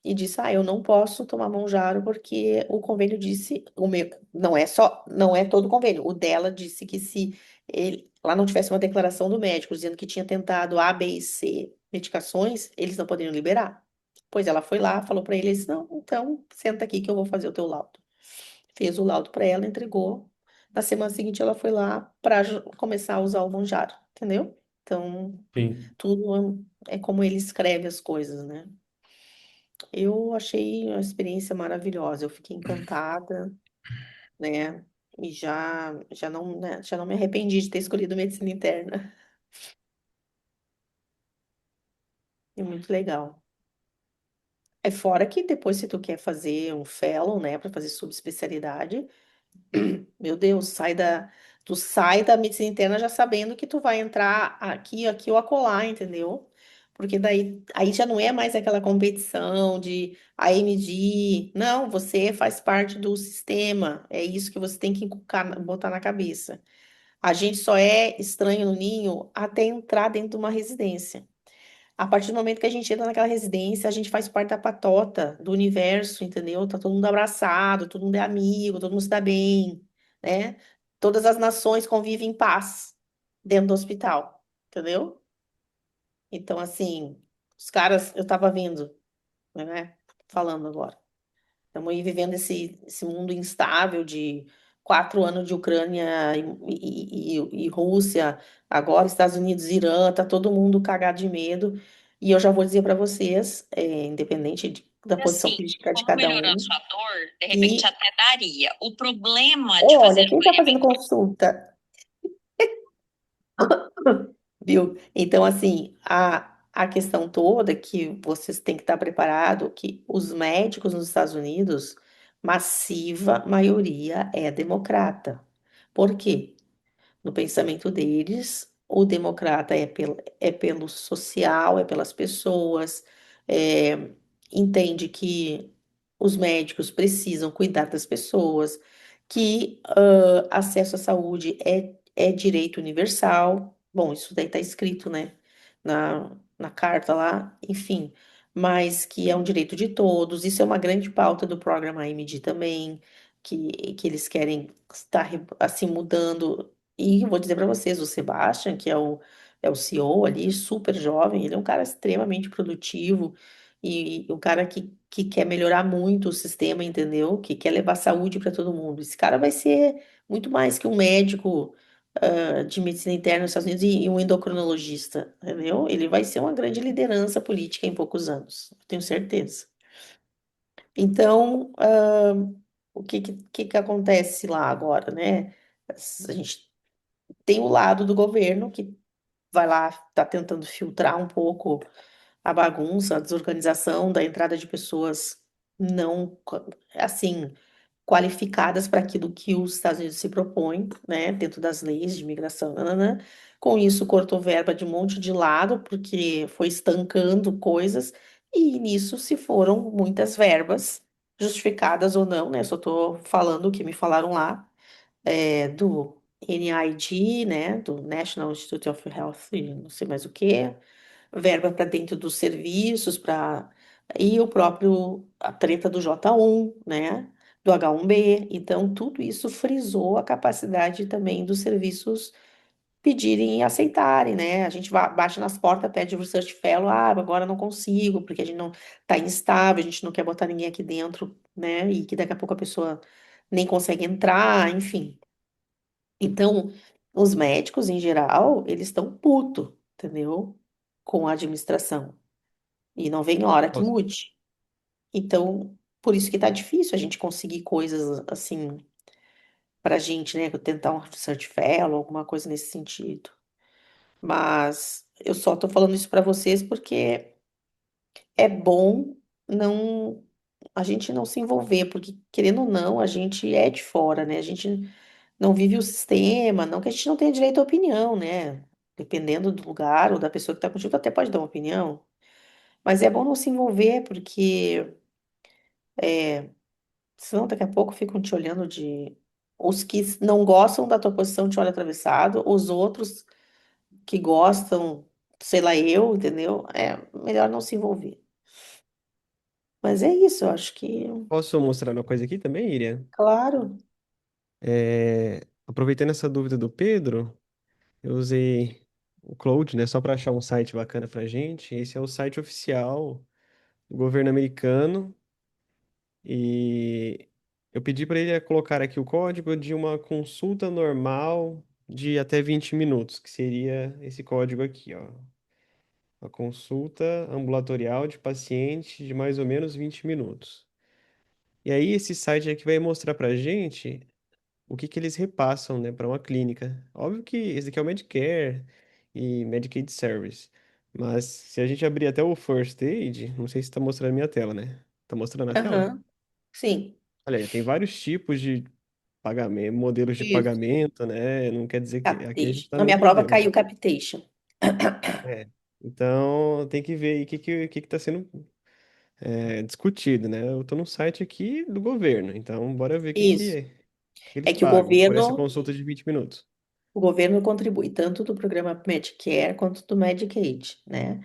e disse: Ah, eu não posso tomar Monjaro porque o convênio disse, o meu, não é todo o convênio. O dela disse que se lá não tivesse uma declaração do médico dizendo que tinha tentado A, B e C medicações, eles não poderiam liberar. Pois ela foi lá, falou para eles: Não, então senta aqui que eu vou fazer o teu laudo. Fez o laudo para ela, entregou. Na semana seguinte, ela foi lá para começar a usar o Monjaro, entendeu? Então, Sim. tudo é como ele escreve as coisas, né? Eu achei a experiência maravilhosa, eu fiquei encantada, né? E já não, né, já não me arrependi de ter escolhido medicina interna. É muito legal. É fora que depois, se tu quer fazer um fellow, né, para fazer subespecialidade, meu Deus, tu sai da medicina interna já sabendo que tu vai entrar aqui ou acolá, entendeu? Porque daí aí já não é mais aquela competição de AMD. Não, você faz parte do sistema. É isso que você tem que botar na cabeça. A gente só é estranho no ninho até entrar dentro de uma residência. A partir do momento que a gente entra naquela residência, a gente faz parte da patota, do universo, entendeu? Tá todo mundo abraçado, todo mundo é amigo, todo mundo se dá bem, né? Todas as nações convivem em paz dentro do hospital, entendeu? Então, assim, os caras, eu tava vendo, né? Falando agora. Estamos aí vivendo esse mundo instável de 4 anos de Ucrânia e Rússia, agora Estados Unidos, Irã, tá todo mundo cagado de medo. E eu já vou dizer para vocês, independente da E posição assim, política de como cada melhorar a um, sua dor, de repente que, até daria. O problema de fazer olha, quem está fazendo acompanhamento. consulta, viu? Então, assim, a questão toda é que vocês têm que estar preparados, que os médicos nos Estados Unidos, massiva maioria é democrata. Por quê? No pensamento deles, o democrata é pelo social, é pelas pessoas, é, entende que os médicos precisam cuidar das pessoas, que acesso à saúde é direito universal. Bom, isso daí está escrito, né, na carta lá, enfim, mas que é um direito de todos. Isso é uma grande pauta do programa AMD também, que eles querem estar assim mudando. E eu vou dizer para vocês, o Sebastian, que é o CEO ali, super jovem, ele é um cara extremamente produtivo e um cara que quer melhorar muito o sistema, entendeu? Que quer levar saúde para todo mundo. Esse cara vai ser muito mais que um médico de medicina interna nos Estados Unidos e um endocrinologista, entendeu? Ele vai ser uma grande liderança política em poucos anos, eu tenho certeza. Então, o que acontece lá agora, né? A gente tem o lado do governo que vai lá, está tentando filtrar um pouco a bagunça, a desorganização da entrada de pessoas não, assim, qualificadas para aquilo que os Estados Unidos se propõem, né, dentro das leis de imigração, nananã. Com isso, cortou verba de um monte de lado, porque foi estancando coisas, e nisso se foram muitas verbas, justificadas ou não, né, só estou falando o que me falaram lá, do NID, né, do National Institute of Health, e não sei mais o que, verba para dentro dos serviços, e o próprio, a treta do J1, né, do H1B. Então, tudo isso frisou a capacidade também dos serviços pedirem e aceitarem, né? A gente bate nas portas, pede Research Fellow, agora não consigo, porque a gente não está instável, a gente não quer botar ninguém aqui dentro, né? E que daqui a pouco a pessoa nem consegue entrar, enfim. Então, os médicos, em geral, eles estão puto, entendeu? Com a administração. E não vem hora que Nossa, mude. Então, por isso que tá difícil a gente conseguir coisas assim pra gente, né? Tentar um research fellow, alguma coisa nesse sentido. Mas eu só tô falando isso para vocês porque é bom não a gente não se envolver, porque querendo ou não, a gente é de fora, né? A gente não vive o sistema, não que a gente não tenha direito à opinião, né? Dependendo do lugar ou da pessoa que está contigo, tu até pode dar uma opinião. Mas é bom não se envolver, porque senão daqui a pouco ficam te olhando de. Os que não gostam da tua posição te olham atravessado, os outros que gostam, sei lá, eu, entendeu? É melhor não se envolver. Mas é isso, eu acho que, Posso mostrar uma coisa aqui também, Iria? claro. Aproveitando essa dúvida do Pedro, eu usei o Cloud, né, só para achar um site bacana pra gente. Esse é o site oficial do governo americano e eu pedi para ele colocar aqui o código de uma consulta normal de até 20 minutos, que seria esse código aqui, ó. Uma consulta ambulatorial de paciente de mais ou menos 20 minutos. E aí esse site aqui vai mostrar pra gente o que que eles repassam, né, para uma clínica. Óbvio que esse aqui é o Medicare e Medicaid Service. Mas se a gente abrir até o First Aid, não sei se está mostrando a minha tela, né? Tá mostrando a tela? Aham, sim. Olha, tem vários tipos de pagamento, modelos de Isso. pagamento, né? Não quer dizer que aqui a gente Capitation. está Na no minha prova governo, caiu né? capitation. Então tem que ver aí o que que está sendo discutido, né? Eu estou no site aqui do governo, então bora ver o que Isso. que eles É que pagam por essa consulta de 20 minutos. o governo contribui tanto do programa Medicare quanto do Medicaid, né?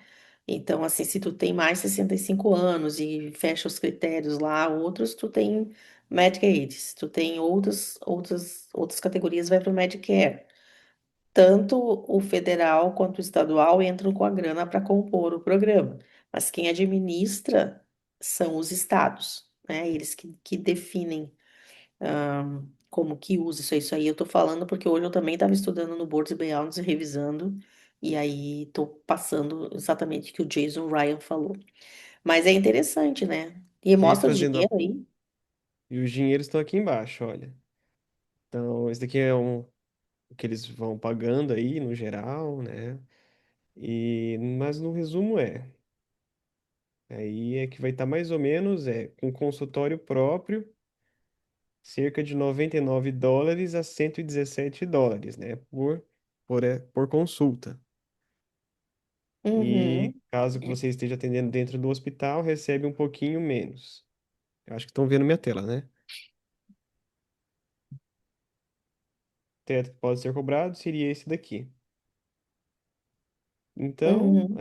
Então, assim, se tu tem mais 65 anos e fecha os critérios lá, outros, tu tem Medicaid. Se tu tem outras categorias, vai para o Medicare. Tanto o federal quanto o estadual entram com a grana para compor o programa. Mas quem administra são os estados, né? Eles que definem como que usa isso aí. Eu tô falando porque hoje eu também estava estudando no Boards Beyond, revisando, e aí tô passando exatamente o que o Jason Ryan falou. Mas é interessante, né? E E aí mostra o fazendo dinheiro aí. e os dinheiros estão aqui embaixo, olha. Então, esse daqui é o que eles vão pagando aí no geral, né? Mas no resumo aí é que vai estar mais ou menos com consultório próprio, cerca de US$ 99 a US$ 117, né? Por consulta. E Uhum. caso que você esteja atendendo dentro do hospital, recebe um pouquinho menos. Eu acho que estão vendo minha tela, né? O teto que pode ser cobrado seria esse daqui. Então, Uhum.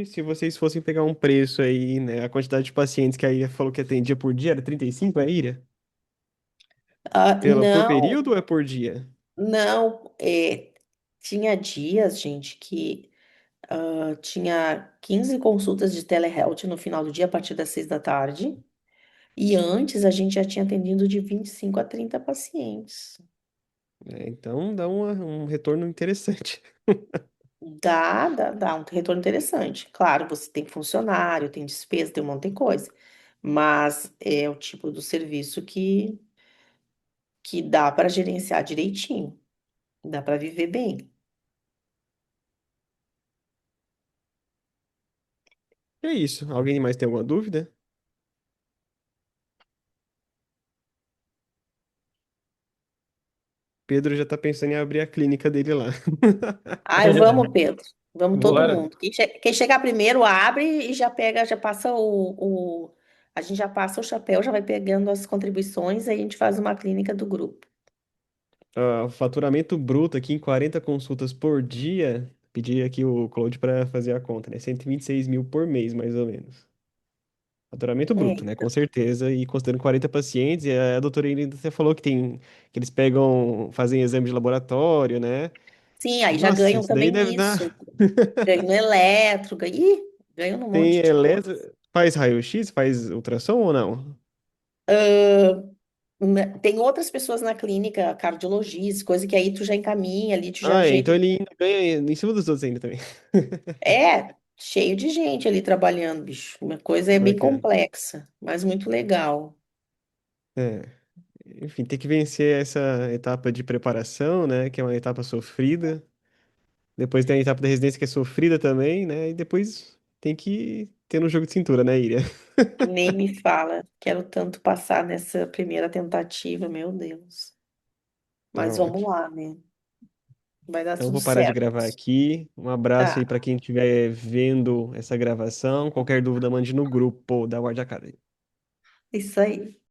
se vocês fossem pegar um preço aí, né, a quantidade de pacientes que a Ira falou que atendia por dia era 35, a Ira? Por Não, período ou é por dia? não. Tinha dias, gente, que tinha 15 consultas de telehealth no final do dia, a partir das 6 da tarde. E antes a gente já tinha atendido de 25 a 30 pacientes. Então dá um retorno interessante. Dá um retorno interessante. Claro, você tem funcionário, tem despesa, tem um monte de coisa. Mas é o tipo do serviço que dá para gerenciar direitinho. Dá para viver bem. É isso. Alguém mais tem alguma dúvida? Pedro já tá pensando em abrir a clínica dele lá. Ai, vamos, Pedro. Vamos todo Bora. mundo. Quem chegar primeiro, abre e já pega, já passa a gente já passa o chapéu, já vai pegando as contribuições, aí a gente faz uma clínica do grupo. O faturamento bruto aqui em 40 consultas por dia, pedi aqui o Claude para fazer a conta, né? 126 mil por mês, mais ou menos. Faturamento É, bruto, né? Com certeza. E considerando 40 pacientes, e a doutora ainda até falou que eles fazem exame de laboratório, né? sim, aí já Nossa, ganham isso daí também deve isso. dar. Ganham no eletro, ganham num Tem monte de coisa. faz raio-x, faz ultrassom ou não? Tem outras pessoas na clínica, cardiologistas, coisa que aí tu já encaminha ali, tu já Então ajeita. ele ainda ganha em cima dos outros ainda também. É, cheio de gente ali trabalhando, bicho. Uma coisa é bem Bacana. complexa, mas muito legal. É, enfim, tem que vencer essa etapa de preparação, né? Que é uma etapa sofrida. Depois tem a etapa da residência que é sofrida também, né? E depois tem que ter no jogo de cintura, né, Iria? Nem me fala. Quero tanto passar nessa primeira tentativa, meu Deus. Tá Mas vamos ótimo. lá, né? Vai dar Então tudo vou parar de certo. gravar aqui. Um abraço aí Tá, pra quem estiver vendo essa gravação. Qualquer dúvida, mande no grupo da Ward Academy. isso aí.